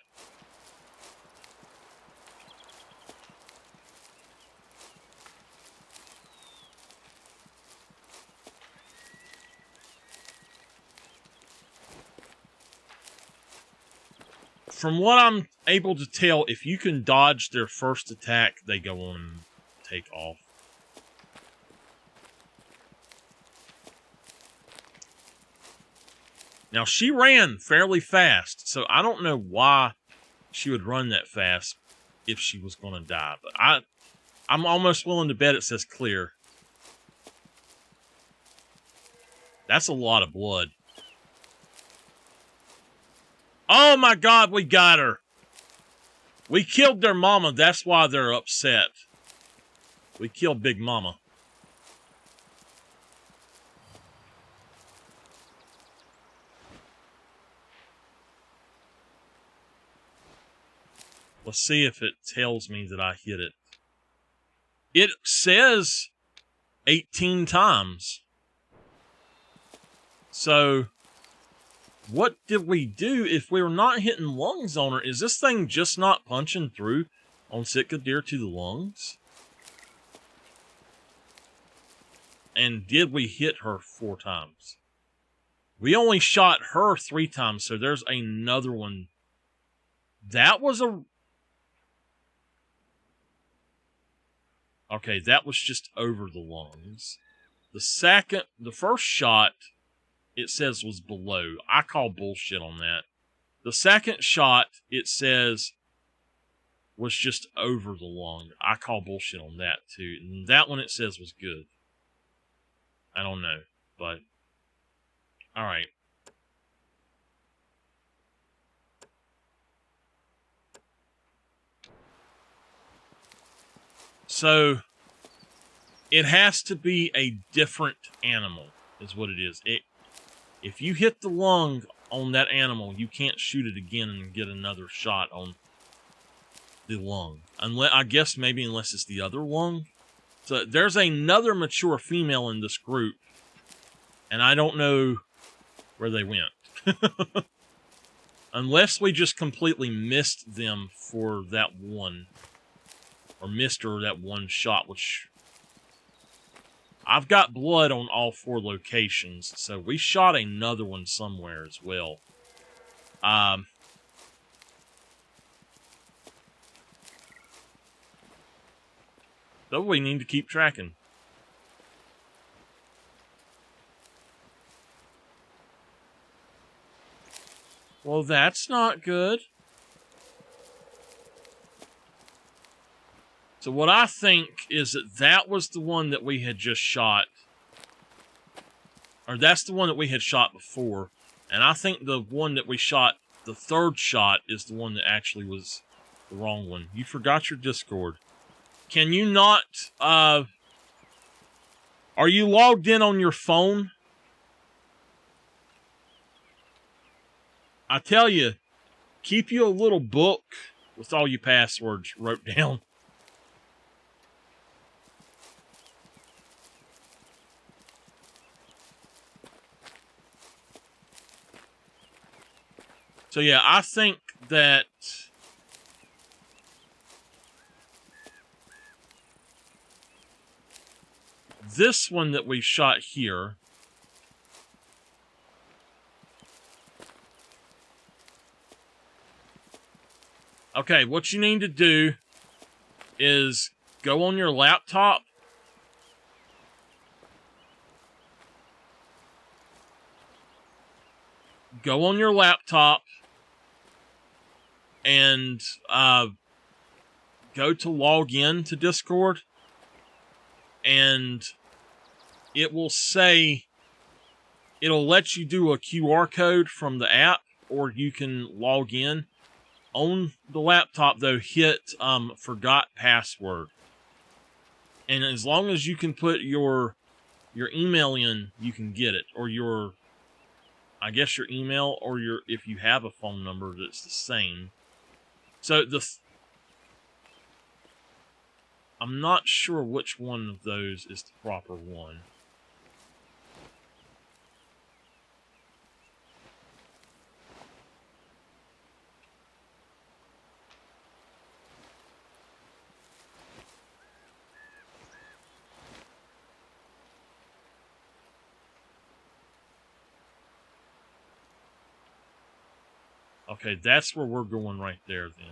From what I'm able to tell, if you can dodge their first attack, they go on and take off. Now, she ran fairly fast, so I don't know why she would run that fast if she was going to die. But I'm almost willing to bet it says clear. That's a lot of blood. Oh my God, we got her. We killed their mama. That's why they're upset. We killed Big Mama. Let's see if it tells me that I hit it. It says 18 times. So... what did we do if we were not hitting lungs on her? Is this thing just not punching through on Sitka deer to the lungs? And did we hit her 4 times? We only shot her 3 times, so there's another one. That was a... Okay, that was just over the lungs. The first shot... it says was below. I call bullshit on that. The second shot, it says, was just over the lung. I call bullshit on that, too. And that one, it says, was good. I don't know, but... alright. So, it has to be a different animal, is what it is. If you hit the lung on that animal, you can't shoot it again and get another shot on the lung. Unless, I guess maybe unless it's the other lung. So there's another mature female in this group, and I don't know where they went. Unless we just completely missed them for that one. Or missed her that one shot, which... I've got blood on all 4 locations, so we shot another one somewhere as well. So we need to keep tracking. Well, that's not good. So what I think is that was the one that we had just shot. Or that's the one that we had shot before. And I think the one that we shot, the 3rd shot, is the one that actually was the wrong one. You forgot your Discord. Can you not, are you logged in on your phone? I tell you, keep you a little book with all your passwords wrote down. So yeah, I think that this one that we shot here, okay, what you need to do is go on your laptop. Go on your laptop and go to log in to Discord, and it will say, it'll let you do a QR code from the app, or you can log in. On the laptop, though, hit forgot password. And as long as you can put your email in, you can get it. Or your, I guess your email, or your, if you have a phone number that's the same. So I'm not sure which one of those is the proper one. Okay, that's where we're going right there then.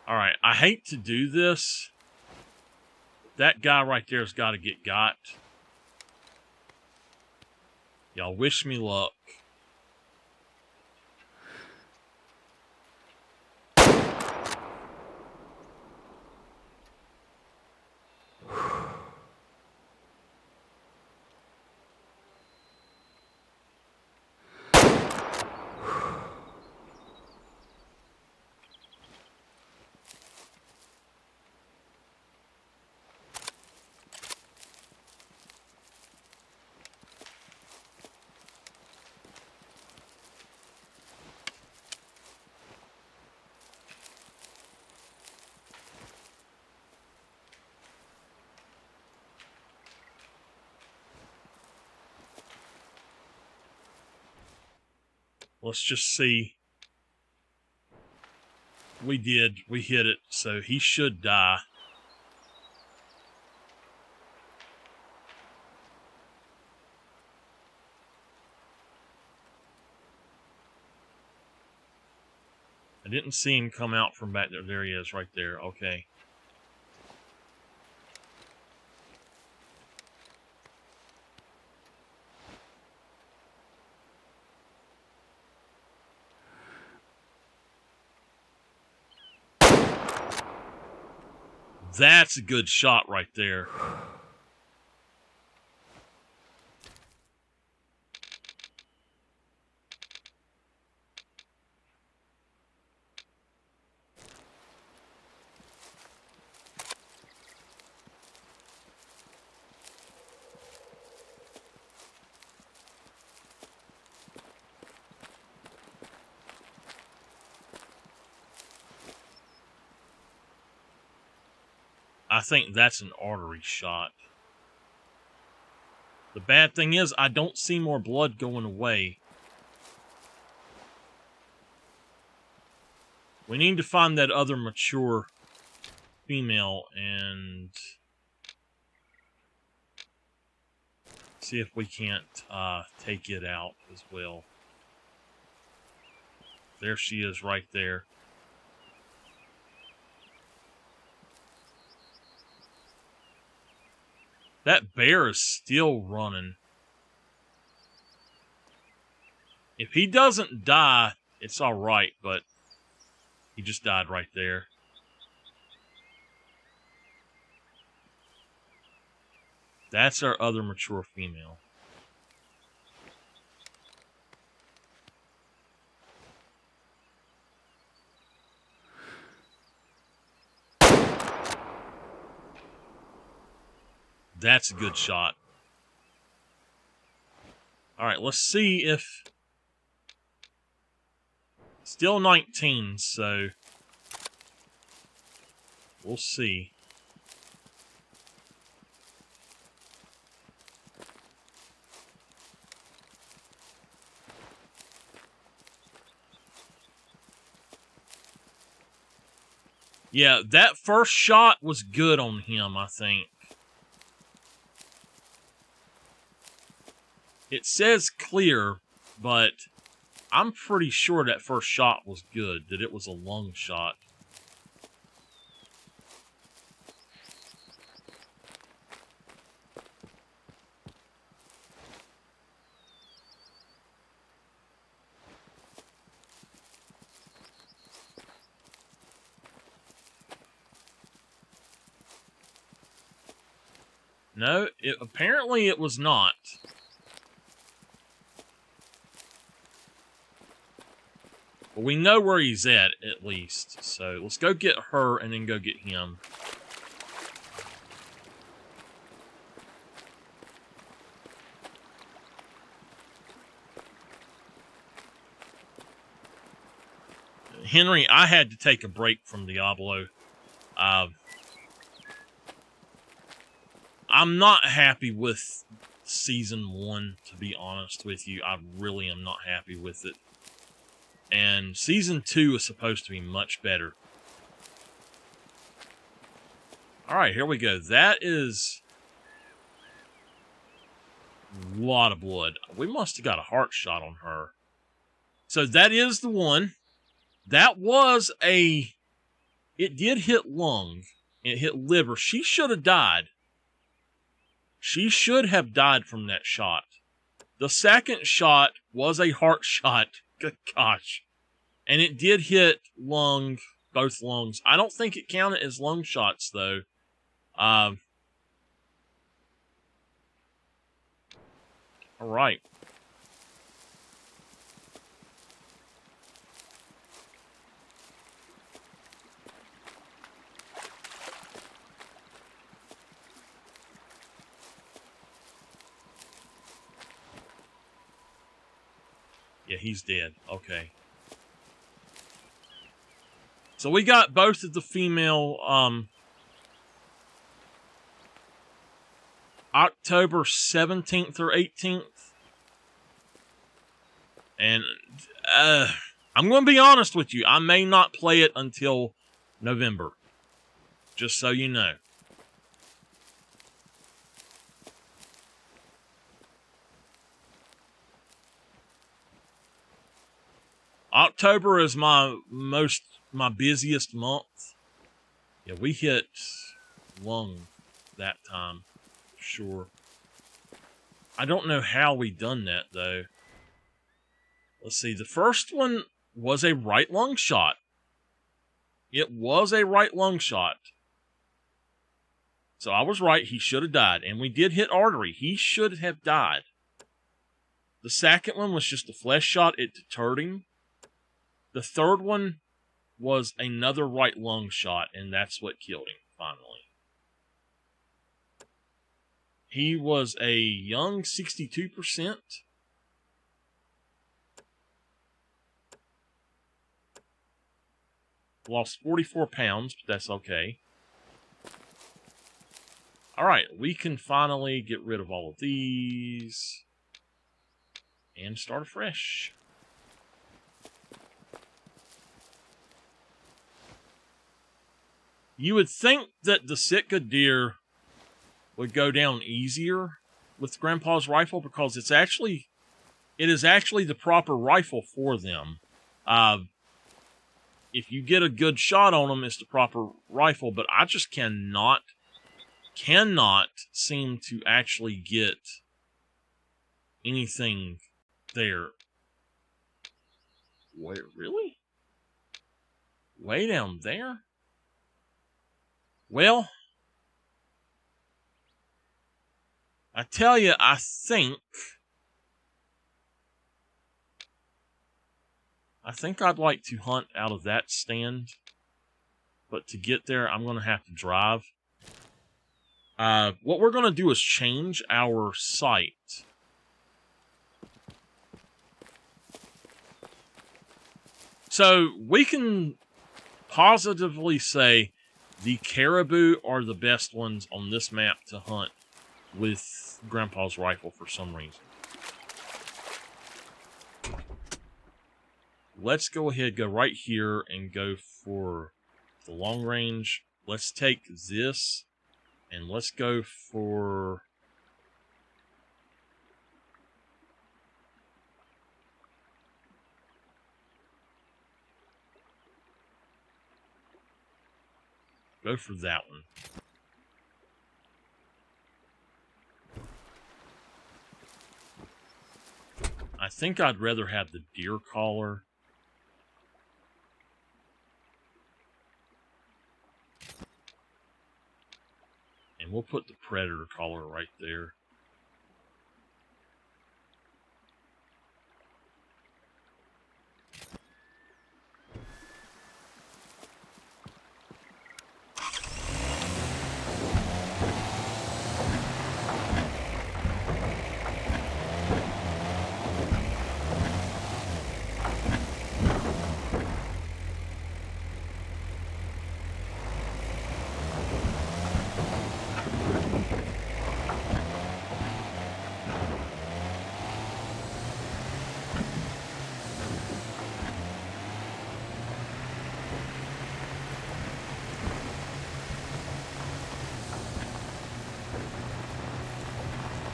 Alright, I hate to do this. That guy right there's got to get got. Y'all wish me luck. Let's just see. We did. We hit it, so he should die. I didn't see him come out from back there. There he is, right there. Okay. That's a good shot right there. I think that's an artery shot. The bad thing is, I don't see more blood going away. We need to find that other mature female and see if we can't take it out as well. There she is right there. That bear is still running. If he doesn't die, it's alright, but he just died right there. That's our other mature female. That's a good shot. Alright, let's see if... Still 19, so... We'll see. Yeah, that first shot was good on him, I think. It says clear, but I'm pretty sure that first shot was good, that it was a lung shot. No, apparently it was not. But we know where he's at least. So let's go get her and then go get him. Henry, I had to take a break from Diablo. I'm not happy with Season 1, to be honest with you. I really am not happy with it. And Season 2 is supposed to be much better. Alright, here we go. That is a lot of blood. We must have got a heart shot on her. So that is the one. That was a... It did hit lung. It hit liver. She should have died. She should have died from that shot. The second shot was a heart shot. Good gosh. And it did hit lung, both lungs. I don't think it counted as lung shots, though. Alright. Yeah, he's dead. Okay. So we got both of the female, October 17th or 18th. And, I'm going to be honest with you. I may not play it until November. Just so you know. October is my busiest month. Yeah, we hit lung that time, for sure. I don't know how we done that, though. Let's see, the first one was a right lung shot. It was a right lung shot. So I was right, he should have died. And we did hit artery. He should have died. The second one was just a flesh shot. It deterred him. The third one was another right lung shot, and that's what killed him, finally. He was a young 62%. Lost 44 pounds, but that's okay. Alright, we can finally get rid of all of these. And start afresh. You would think that the Sitka deer would go down easier with Grandpa's rifle because it is actually the proper rifle for them. If you get a good shot on them, it's the proper rifle, but I just cannot seem to actually get anything there. Wait, really? Way down there? Well, I tell you, I think I'd like to hunt out of that stand, but to get there, I'm going to have to drive. What we're going to do is change our site. So we can positively say the caribou are the best ones on this map to hunt with Grandpa's rifle for some reason. Let's go ahead, go right here and go for the long range. Let's take this and let's go for... Go for that one. I think I'd rather have the deer collar. And we'll put the predator collar right there.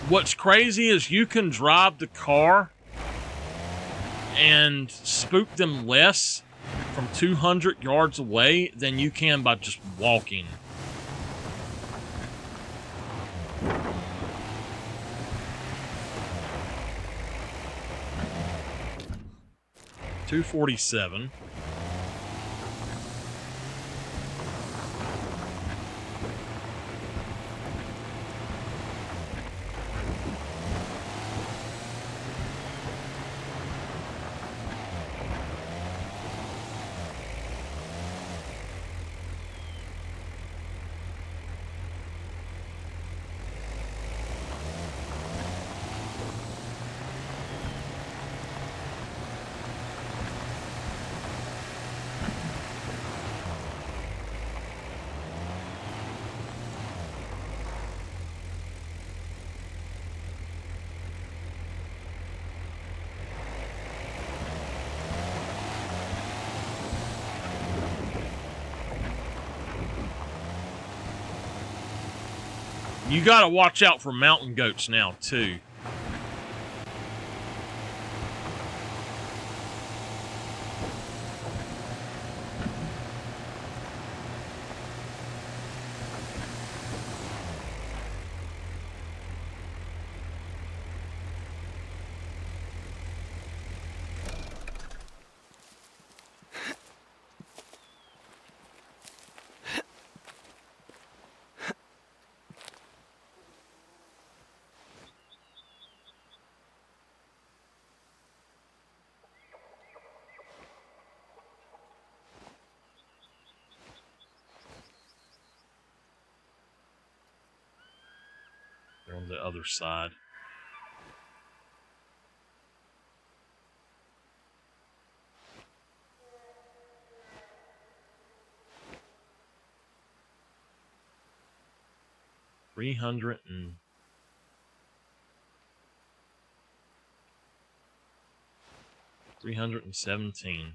What's crazy is you can drive the car and spook them less from 200 yards away than you can by just walking. $247. You gotta watch out for mountain goats now, too. They're on the other side. $317.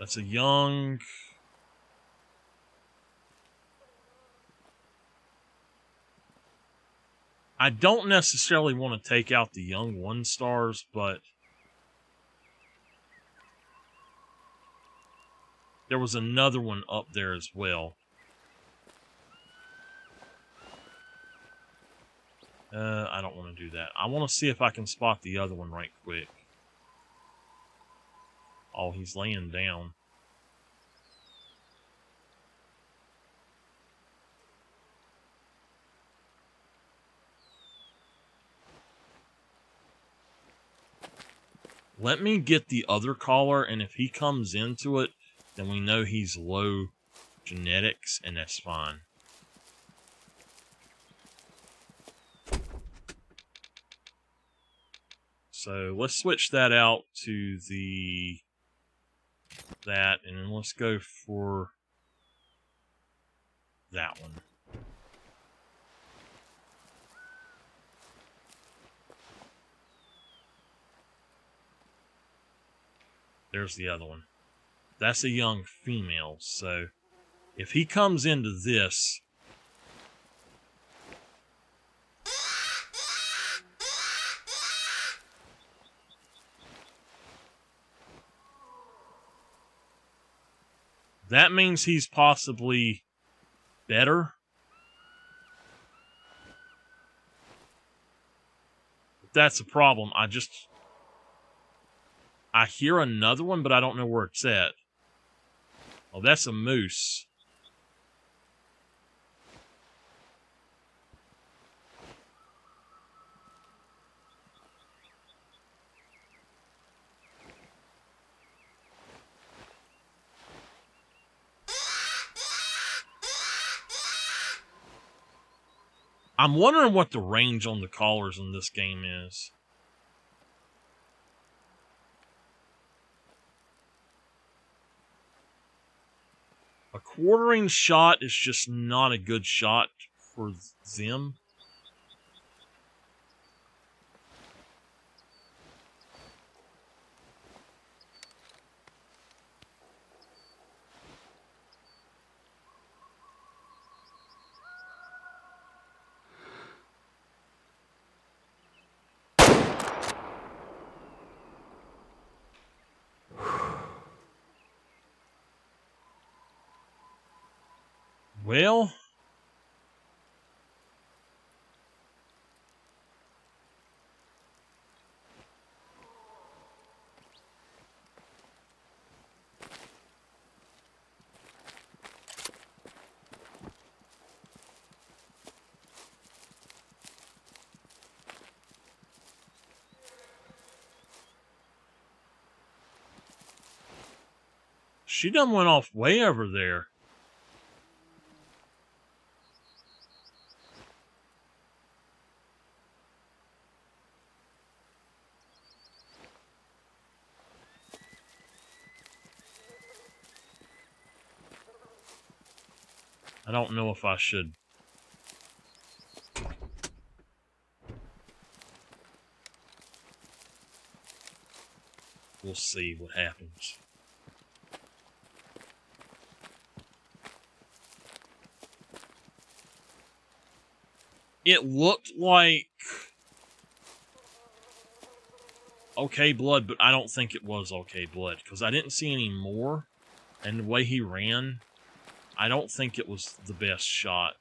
That's a young... I don't necessarily want to take out the young 1-stars, but there was another one up there as well. I don't want to do that. I want to see if I can spot the other one right quick. Oh, he's laying down. Let me get the other caller, and if he comes into it, then we know he's low genetics, and that's fine. So let's switch that out to that, and then let's go for that one. There's the other one. That's a young female, so if he comes into this, that means he's possibly better. But that's a problem. I hear another one, but I don't know where it's at. Oh, that's a moose. I'm wondering what the range on the collars in this game is. A quartering shot is just not a good shot for them. Well, she done went off way over there. I don't know if I should. We'll see what happens. It looked like okay blood, but I don't think it was okay blood because I didn't see any more. And the way he ran, I don't think it was the best shot.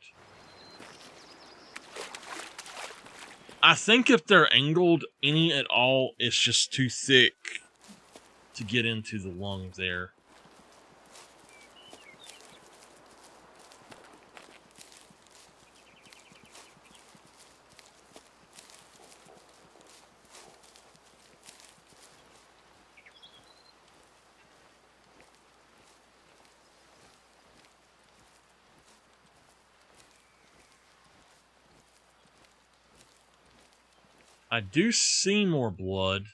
I think if they're angled any at all, it's just too thick to get into the lung there. I do see more blood.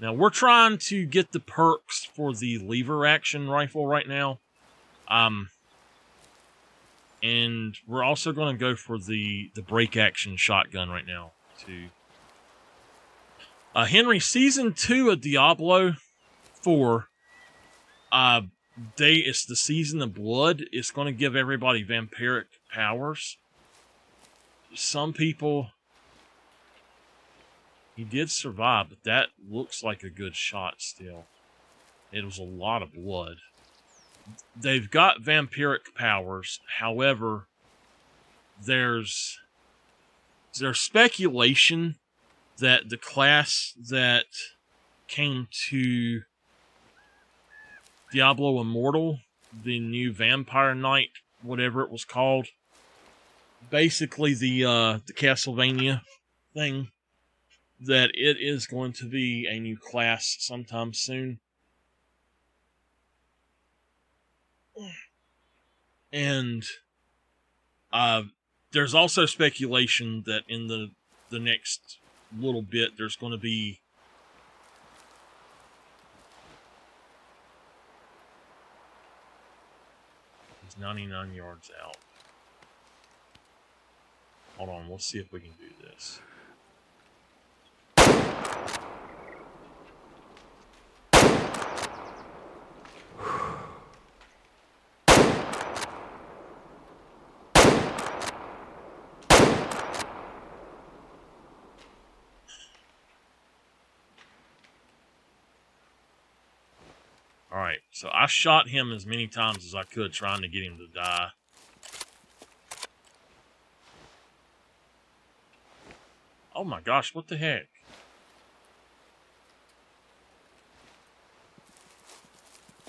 Now, we're trying to get the perks for the lever action rifle right now. And we're also going to go for the break action shotgun right now, too. Henry, Season 2 of Diablo 4, it's the Season of Blood. It's going to give everybody vampiric powers. Some people... He did survive, but that looks like a good shot still. It was a lot of blood. They've got vampiric powers. However, there's speculation that the class that came to Diablo Immortal, the new Vampire Knight, whatever it was called, basically the Castlevania thing, that it is going to be a new class sometime soon. And there's also speculation that in the next little bit there's going to be he's 99 yards out. Hold on, let's see if we can do this. Alright, so I shot him as many times as I could trying to get him to die. Oh my gosh, what the heck?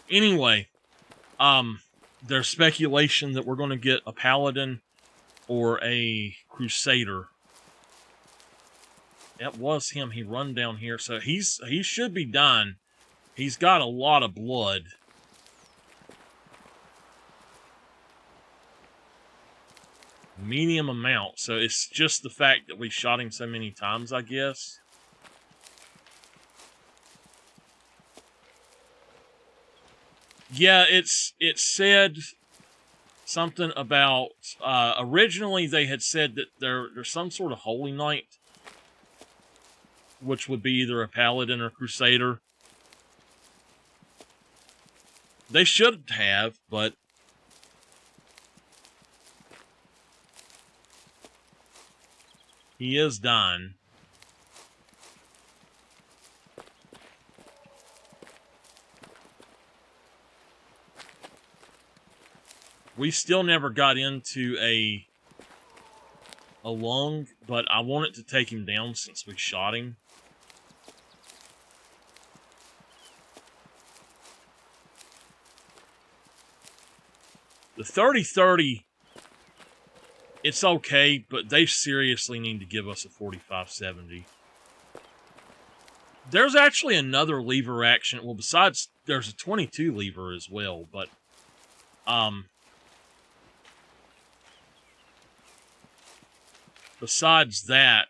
Anyway, there's speculation that we're going to get a paladin or a crusader. That was him. He run down here, so he should be dying. He's got a lot of blood. Medium amount, so it's just the fact that we shot him so many times, I guess. Yeah, it said something about originally they had said that there's some sort of holy knight, which would be either a paladin or crusader. They should have, but he is dying. We still never got into a lung, but I wanted to take him down since we shot him. The 30-30, it's okay, but they seriously need to give us a 45-70. There's actually another lever action. Well, besides, there's a 22 lever as well, but besides that,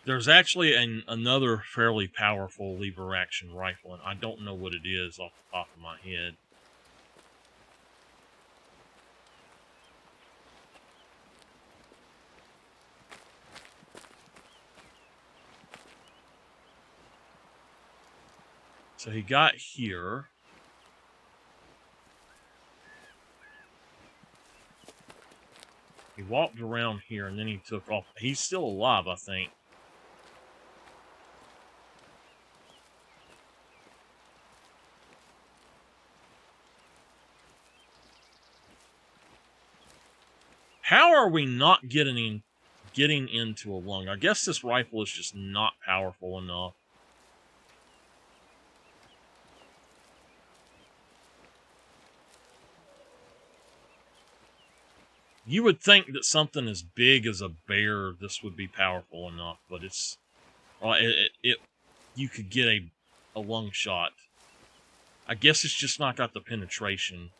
there's actually another fairly powerful lever action rifle, and I don't know what it is off the top of my head. So he got here. He walked around here and then he took off. He's still alive, I think. How are we not getting into a lung? I guess this rifle is just not powerful enough. You would think that something as big as a bear, this would be powerful enough, but it's... you could get a lung shot. I guess it's just not got the penetration.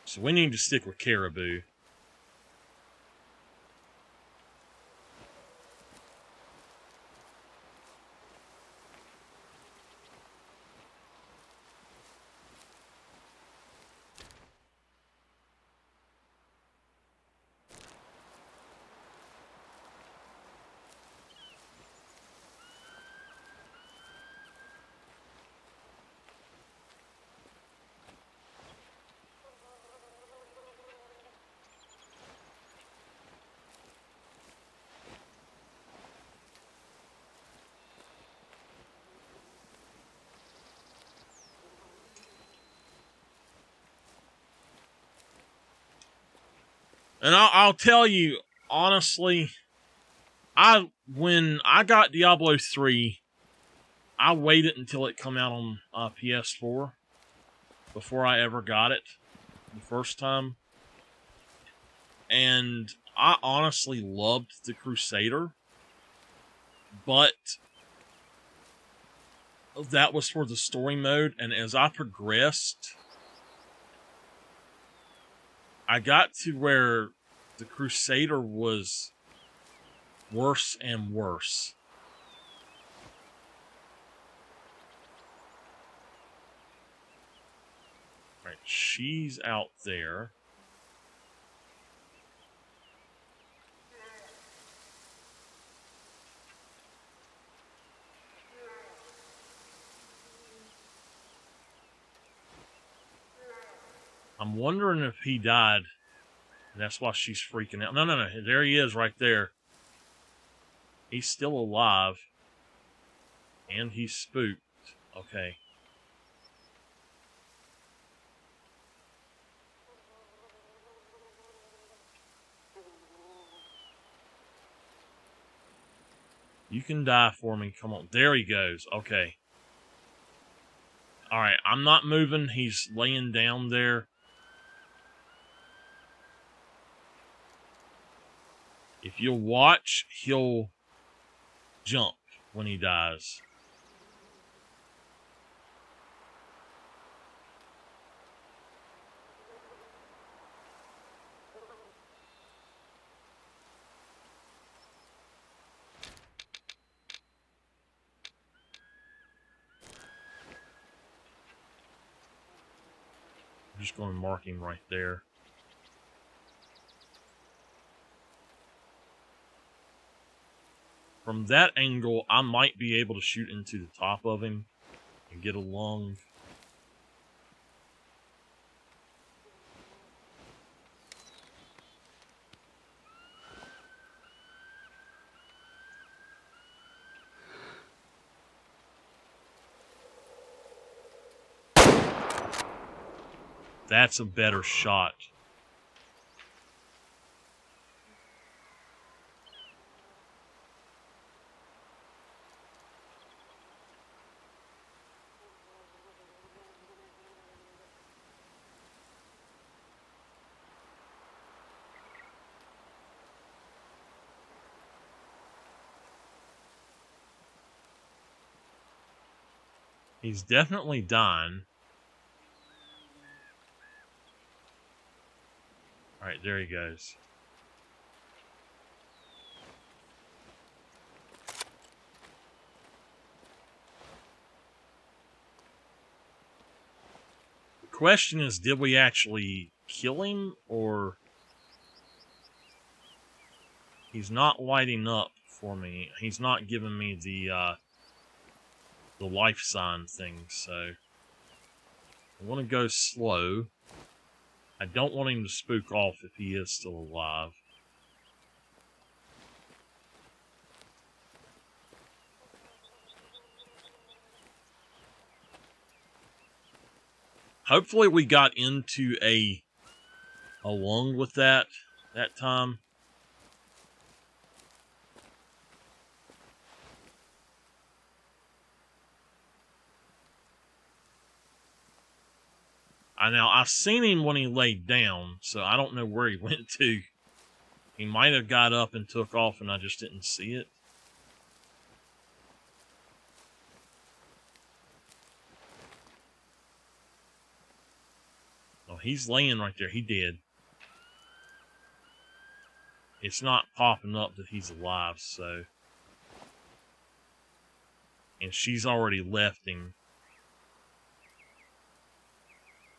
So we need to stick with caribou. And I'll tell you, honestly, when I got Diablo 3, I waited until it come out on PS4 before I ever got it the first time. And I honestly loved the Crusader, but that was for the story mode, and as I progressed, I got to where the Crusader was worse and worse. Right, she's out there. I'm wondering if he died. And that's why she's freaking out. No. There he is right there. He's still alive. And he's spooked. Okay. You can die for me. Come on. There he goes. Okay. Alright, I'm not moving. He's laying down there. If you'll watch, he'll jump when he dies. I'm just going to mark him right there. From that angle, I might be able to shoot into the top of him and get a lung. That's a better shot. He's definitely dying. Alright, there he goes. The question is, did we actually kill him, or... He's not lighting up for me. He's not giving me the life sign thing, so... I want to go slow. I don't want him to spook off if he is still alive. Hopefully we got into a lung with that time. I seen him when he laid down, so I don't know where he went to. He might have got up and took off and I just didn't see it. Oh, he's laying right there. He did. It's not popping up that he's alive, so... And she's already left him.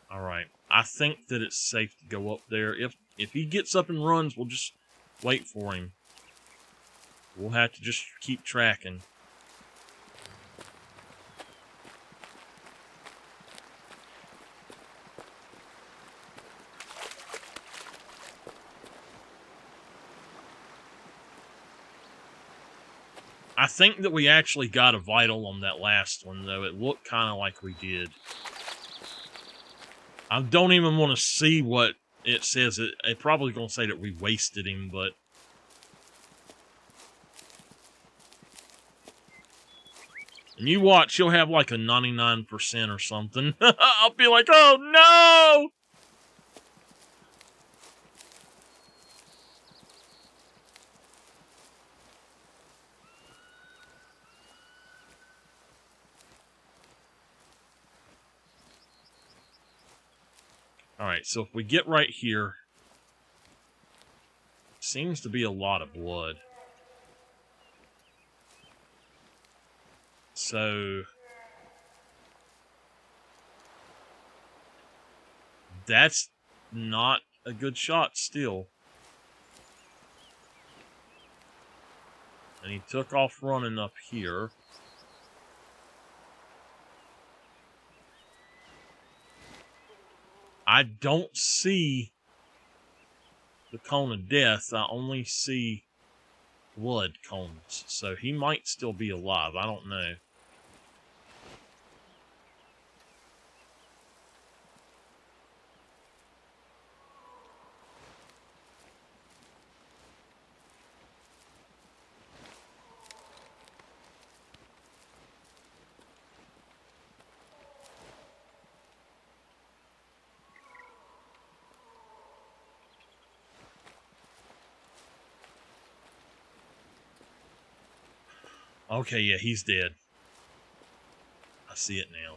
Alright. I think that it's safe to go up there. If he gets up and runs, we'll just wait for him. We'll have to just keep tracking. I think that we actually got a vital on that last one, though. It looked kind of like we did. I don't even want to see what it says. It's probably going to say that we wasted him, but... And you watch, he'll have like a 99% or something. I'll be like, oh no! Alright, so if we get right here, seems to be a lot of blood. So... That's not a good shot still. And he took off running up here. I don't see the cone of death. I only see blood cones. So he might still be alive. I don't know. Okay, yeah, he's dead. I see it now.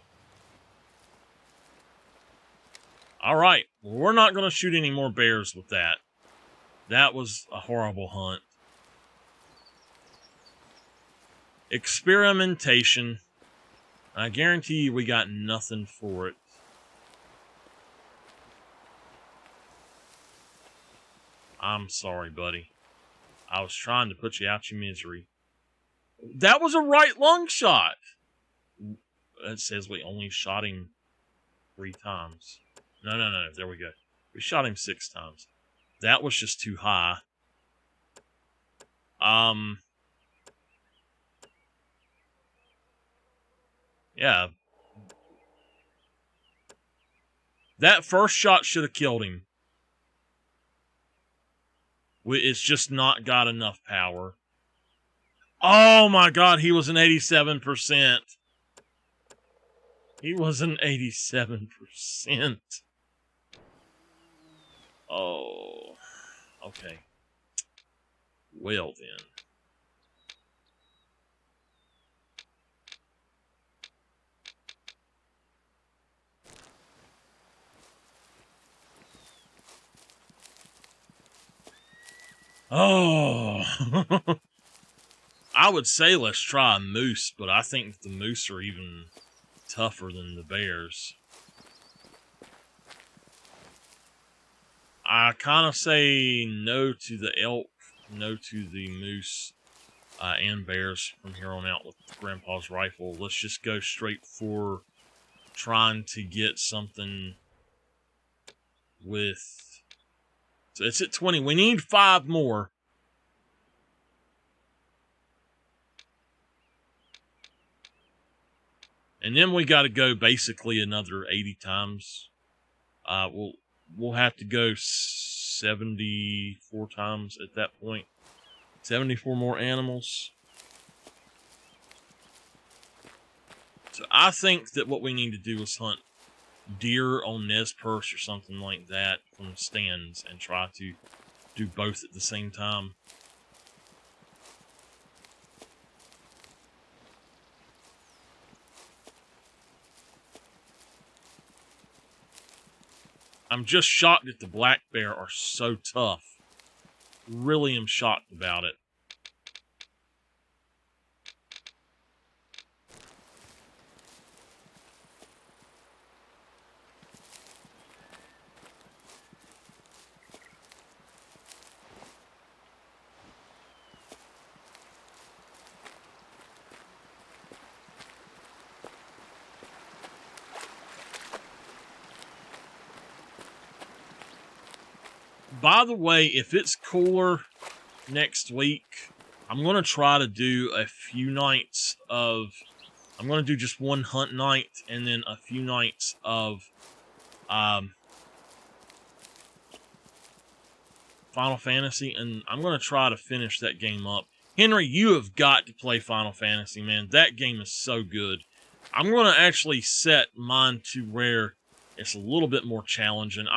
Alright, well, we're not going to shoot any more bears with that. That was a horrible hunt. Experimentation. I guarantee you we got nothing for it. I'm sorry, buddy. I was trying to put you out your misery. That was a right lung shot! It says we only shot him 3 times. No, there we go. We shot him 6 times. That was just too high. Yeah. That first shot should have killed him. It's just not got enough power. Oh my god, he was an 87%. He was an 87%. Oh. Okay. Well then. Oh. I would say let's try a moose, but I think the moose are even tougher than the bears. I kind of say no to the elk, no to the moose, and bears from here on out with Grandpa's rifle. Let's just go straight for trying to get something with... So it's at 20. We need 5 more. And then we got to go basically another 80 times. We'll have to go 74 times at that point. 74 more animals. So I think that what we need to do is hunt deer on Nez Perce or something like that from stands and try to do both at the same time. I'm just shocked that the black bear are so tough. Really am shocked about it. By the way, if it's cooler next week, I'm going to try to do a few nights of... I'm going to do just one hunt night and then a few nights of Final Fantasy, and I'm going to try to finish that game up. Henry, you have got to play Final Fantasy, man. That game is so good. I'm going to actually set mine to where it's a little bit more challenging.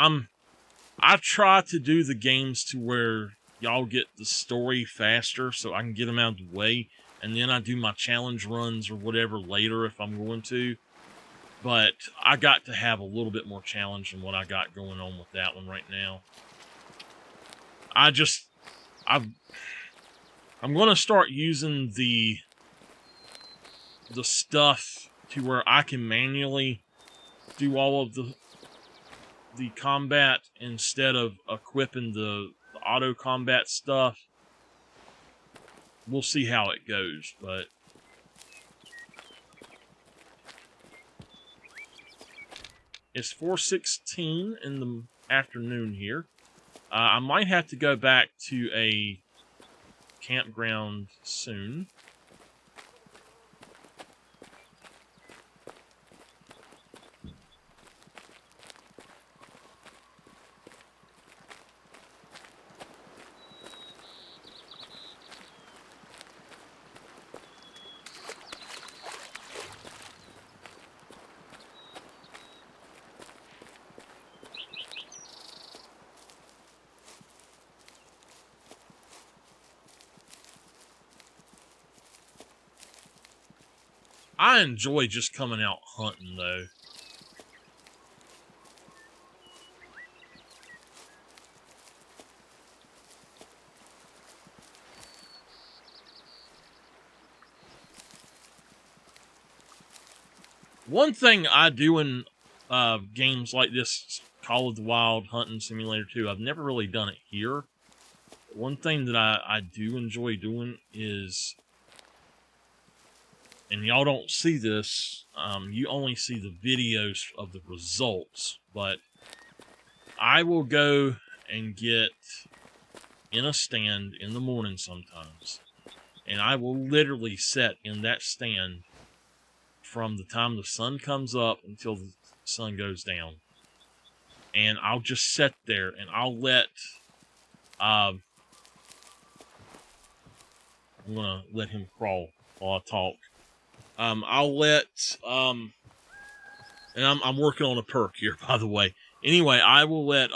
I try to do the games to where y'all get the story faster so I can get them out of the way, and then I do my challenge runs or whatever later if I'm going to. But I got to have a little bit more challenge than what I got going on with that one right now. I'm going to start using the stuff to where I can manually do all of the combat instead of equipping the auto combat stuff. We'll see how it goes, but it's 4:16 in the afternoon here. I might have to go back to a campground soon. I enjoy just coming out hunting, though. One thing I do in games like this, Call of the Wild, Hunting Simulator 2, I've never really done it here. One thing that I do enjoy doing is, and y'all don't see this, you only see the videos of the results, but I will go and get in a stand in the morning sometimes, and I will literally sit in that stand from the time the sun comes up until the sun goes down. And I'll just sit there and I'll let I'm gonna let him crawl while I talk. I'll let and I'm working on a perk here, by the way. Anyway, I will let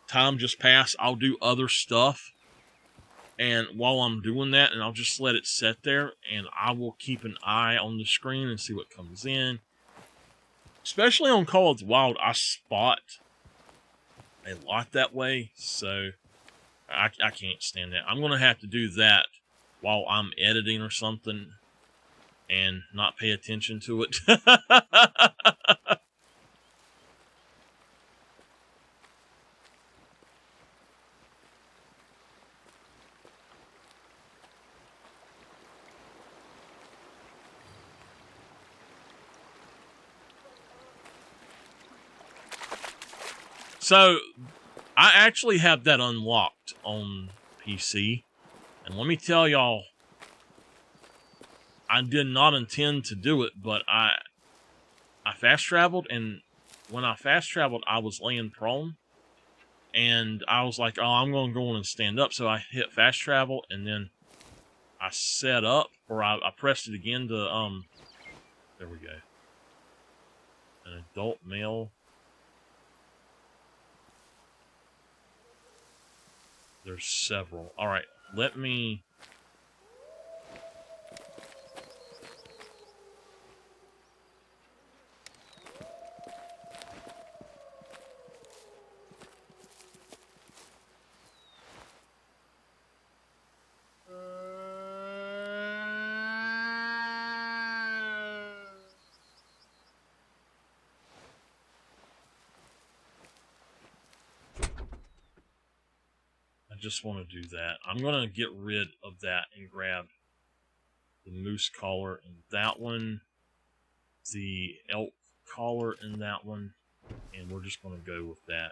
time just pass. I'll do other stuff, and while I'm doing that, and I'll just let it sit there, and I will keep an eye on the screen and see what comes in. Especially on Call of the Wild, I spot a lot that way, so I can't stand that. I'm gonna have to do that while I'm editing or something and not pay attention to it. So, I actually have that unlocked on PC, and let me tell y'all, I did not intend to do it, but I fast traveled, and when I fast traveled, I was laying prone, and I was like, oh, I'm going to go on and stand up, so I hit fast travel, and then I set up, or I pressed it again to, there we go, an adult male. There's several. All right, let me... I just want to do that. I'm going to get rid of that and grab the moose collar in that one, the elk collar in that one, and we're just going to go with that.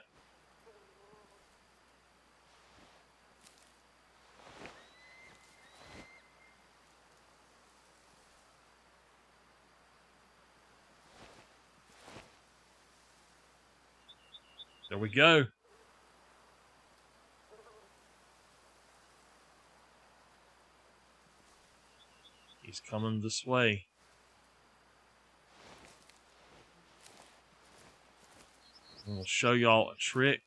There we go. He's coming this way. And we'll show y'all a trick.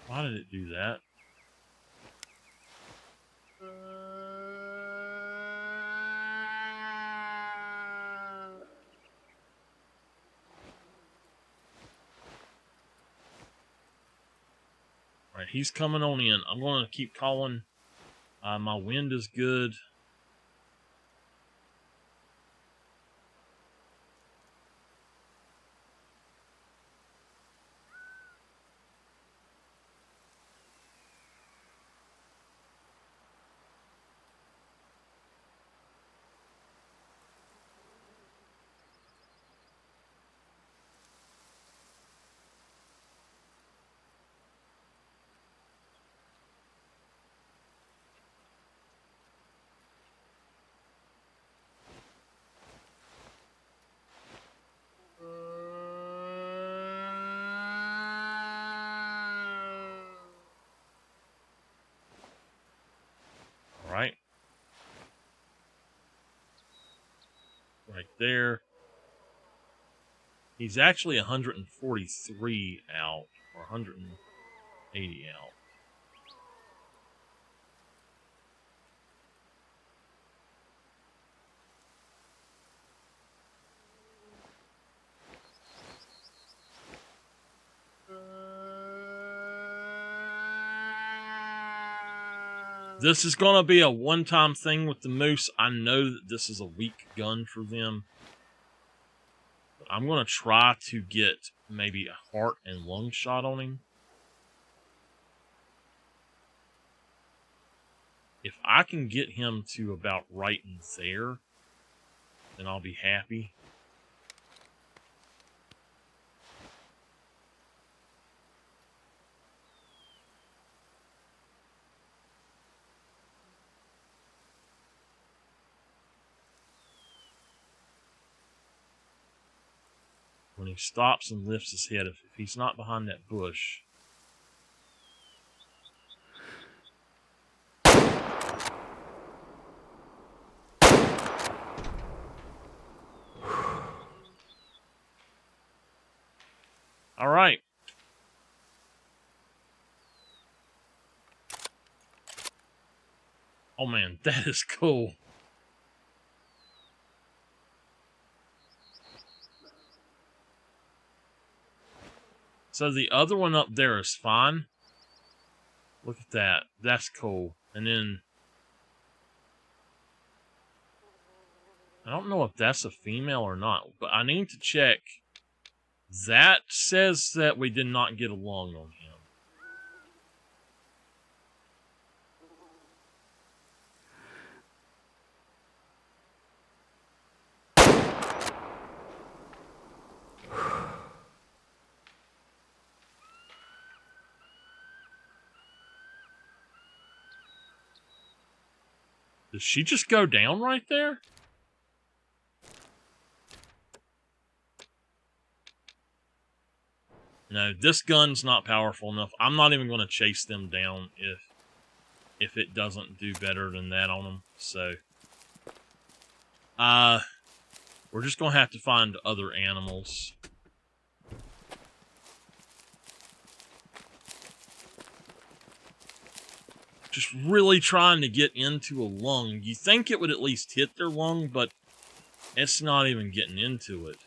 Why did it do that? Alright, he's coming on in. I'm going to keep calling. My wind is good. Alright. Right there. He's actually 143 out, or 180 out. This is going to be a one-time thing with the moose. I know that this is a weak gun for them. But I'm going to try to get maybe a heart and lung shot on him. If I can get him to about right in there, then I'll be happy. When he stops and lifts his head, if he's not behind that bush. All right. Oh man, that is cool. So the other one up there is fine. Look at that. That's cool. And then I don't know if that's a female or not, but I need to check. That says that we did not get along on him. Did she just go down right there? No, this gun's not powerful enough. I'm not even going to chase them down if it doesn't do better than that on them. So, we're just going to have to find other animals. Just really trying to get into a lung. You think it would at least hit their lung, but it's not even getting into it.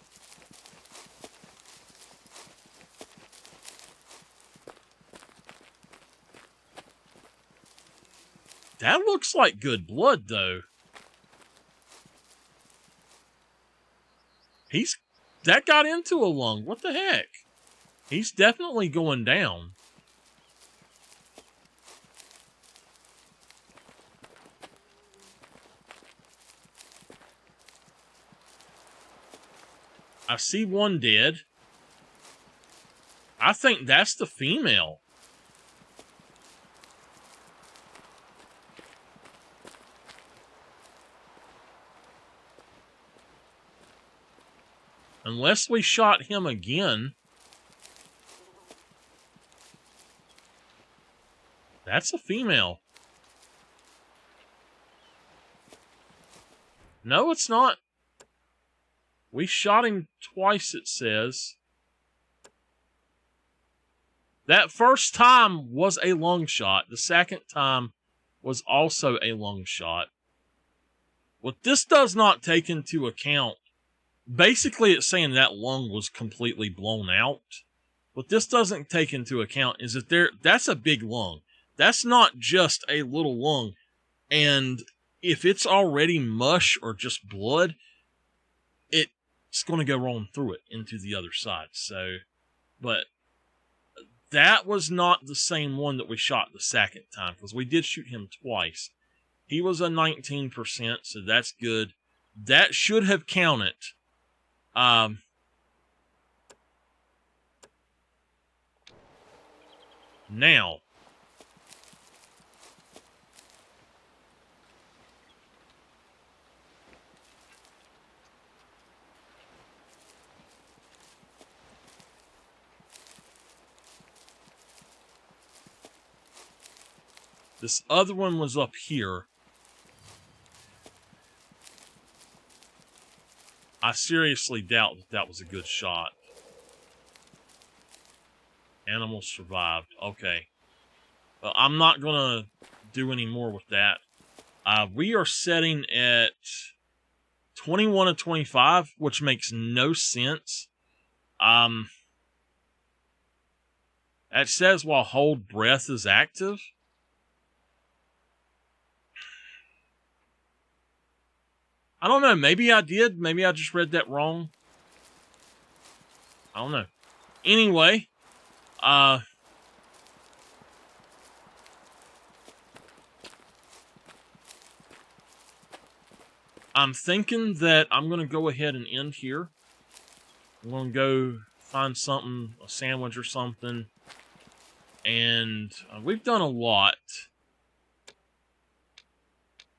That looks like good blood, though. That got into a lung. What the heck? He's definitely going down. I see one dead. I think that's the female. Unless we shot him again. That's a female. No, it's not. We shot him twice, it says. That first time was a lung shot. The second time was also a lung shot. What this does not take into account, basically it's saying that lung was completely blown out. What this doesn't take into account is that that's a big lung. That's not just a little lung. And if it's already mush or just blood, it's going to go rolling through it into the other side. So, but that was not the same one that we shot the second time, because we did shoot him twice. He was a 19%, so that's good. That should have counted. Now, this other one was up here. I seriously doubt that was a good shot. Animals survived. Okay. Well, I'm not going to do any more with that. We are setting at 21 to 25, which makes no sense. It says while hold breath is active. I don't know. Maybe I did. Maybe I just read that wrong. I don't know. Anyway, I'm thinking that I'm going to go ahead and end here. I'm going to go find something, a sandwich or something. And we've done a lot.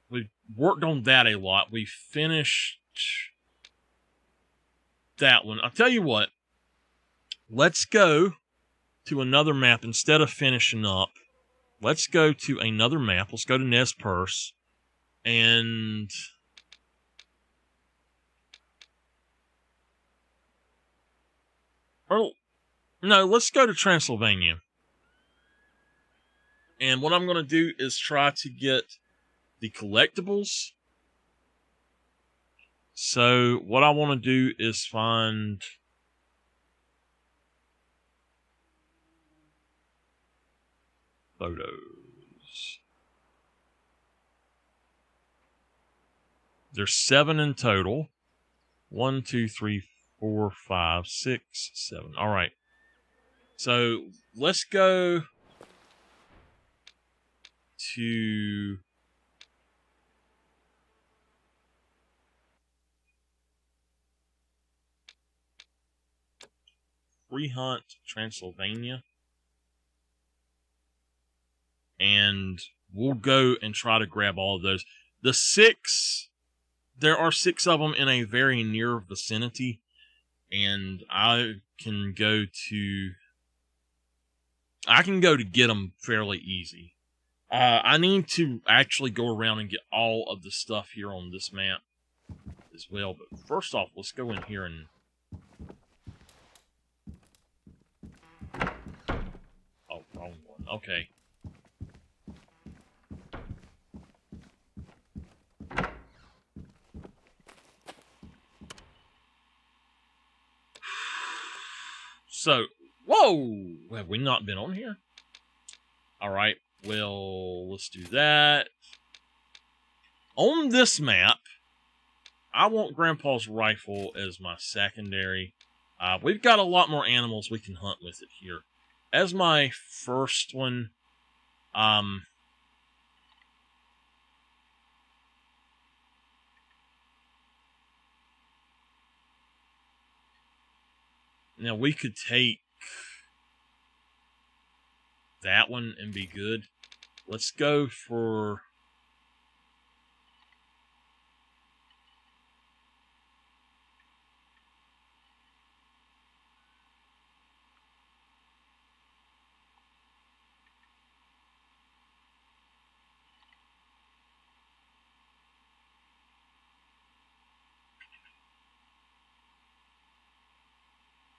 We've worked on that a lot. We finished that one. I'll tell you what. Let's go to another map instead of finishing up. Let's go to another map. Let's go to Nez Perce. And no, let's go to Transylvania. And what I'm going to do is try to get the collectibles. So what I want to do is find photos. There's 7 in total. 1, 2, 3, 4, 5, 6, 7. All right. So let's go to Free Hunt, Transylvania. And we'll go and try to grab all of those. There are 6 of them in a very near vicinity. And I can go to I can go to get them fairly easy. I need to actually go around and get all of the stuff here on this map as well. But first off, let's go in here and... Oh, wrong one. Okay. So, whoa! Have we not been on here? Alright, well, let's do that. On this map, I want Grandpa's rifle as my secondary. We've got a lot more animals we can hunt with it here. As my first one, now we could take that one and be good. Let's go for...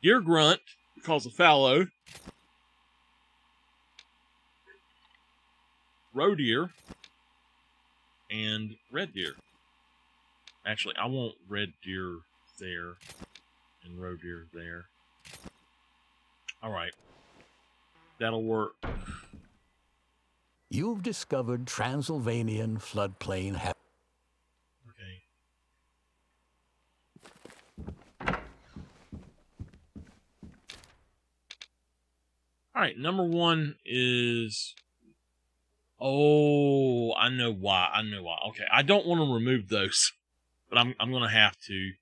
Deer grunt, because of fallow. Roe deer. And red deer. Actually, I want red deer there. And roe deer there. Alright. That'll work. You've discovered Transylvanian floodplain habitat. Alright, number one is... Oh, I know why. Okay, I don't want to remove those. But I'm going to have to.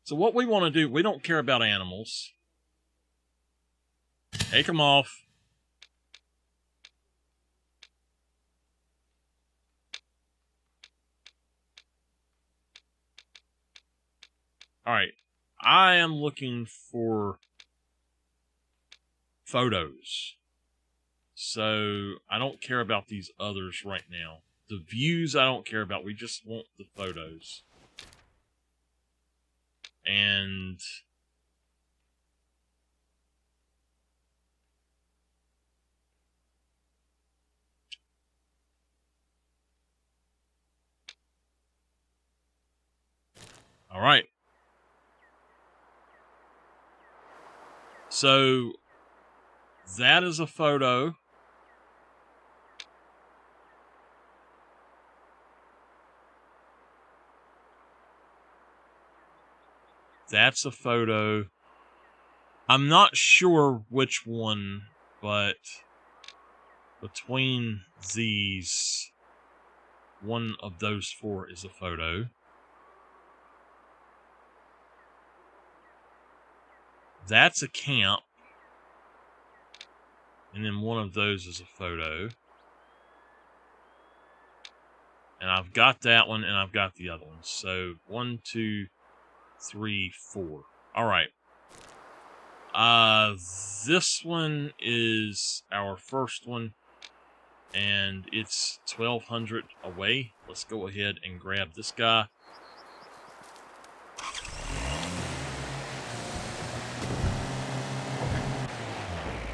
So what we want to do, we don't care about animals. Take them off. Alright, I am looking for photos. So, I don't care about these others right now. The views I don't care about, we just want the photos. And... Alright. So, that is a photo. That's a photo. I'm not sure which one, but between these, one of those four is a photo. That's a camp. And then one of those is a photo. And I've got that one, and I've got the other one. So, 1, 2, 3, 4. Alright. This one is our first one. And it's 1,200 away. Let's go ahead and grab this guy.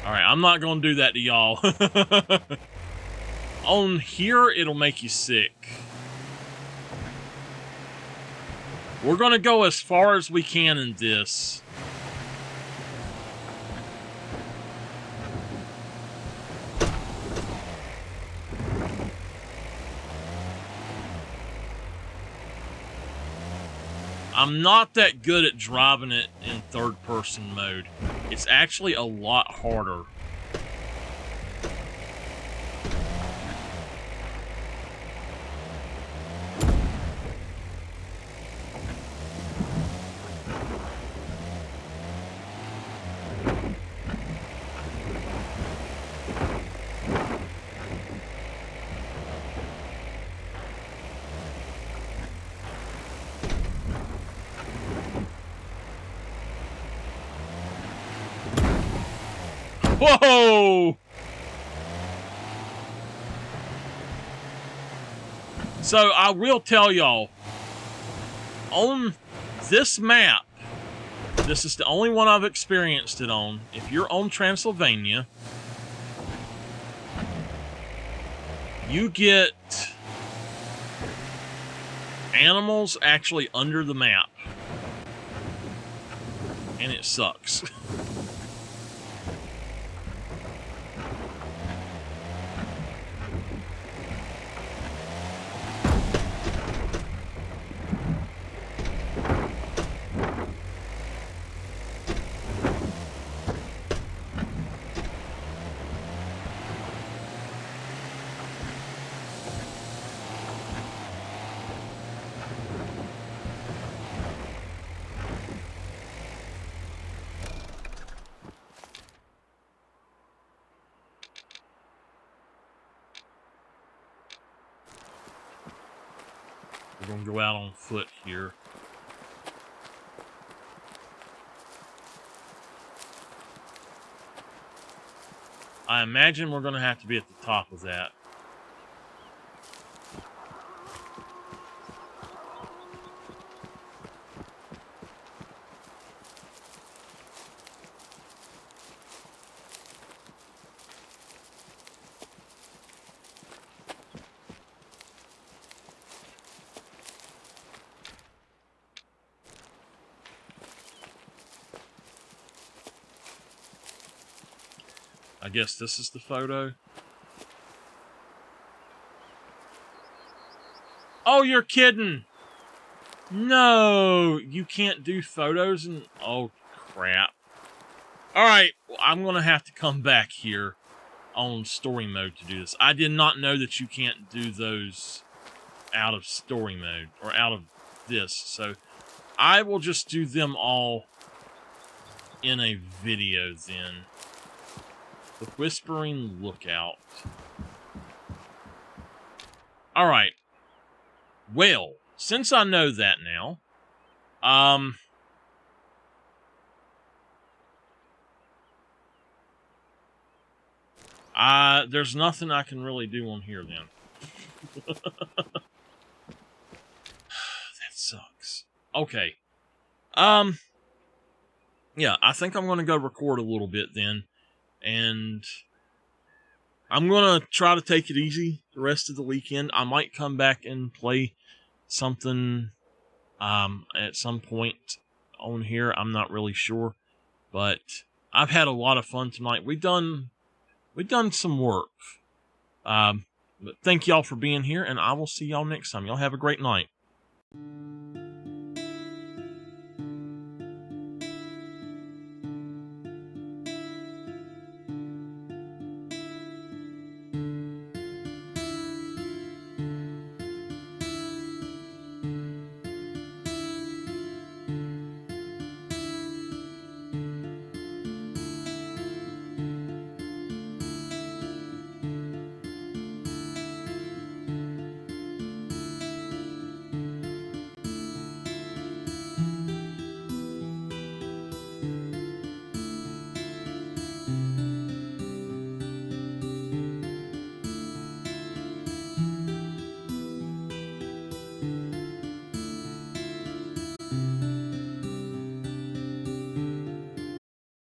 Alright, I'm not going to do that to y'all. On here, it'll make you sick. We're going to go as far as we can in this. I'm not that good at driving it in third-person mode. It's actually a lot harder. Whoa! So I will tell y'all, on this map, this is the only one I've experienced it on. If you're on Transylvania, you get animals actually under the map. And it sucks. We're going to go out on foot here. I imagine we're going to have to be at the top of that. I guess this is the photo. Oh, you're kidding! No, you can't do photos and... Oh, crap. Alright, well, I'm going to have to come back here on story mode to do this. I did not know that you can't do those out of story mode, or out of this, so I will just do them all in a video then. The Whispering Lookout. Alright. Well, since I know that now, there's nothing I can really do on here then. That sucks. Okay. Yeah, I think I'm going to go record a little bit then. And I'm going to try to take it easy the rest of the weekend. I might come back and play something at some point on here. I'm not really sure. But I've had a lot of fun tonight. We've done some work. But thank y'all for being here, and I will see y'all next time. Y'all have a great night.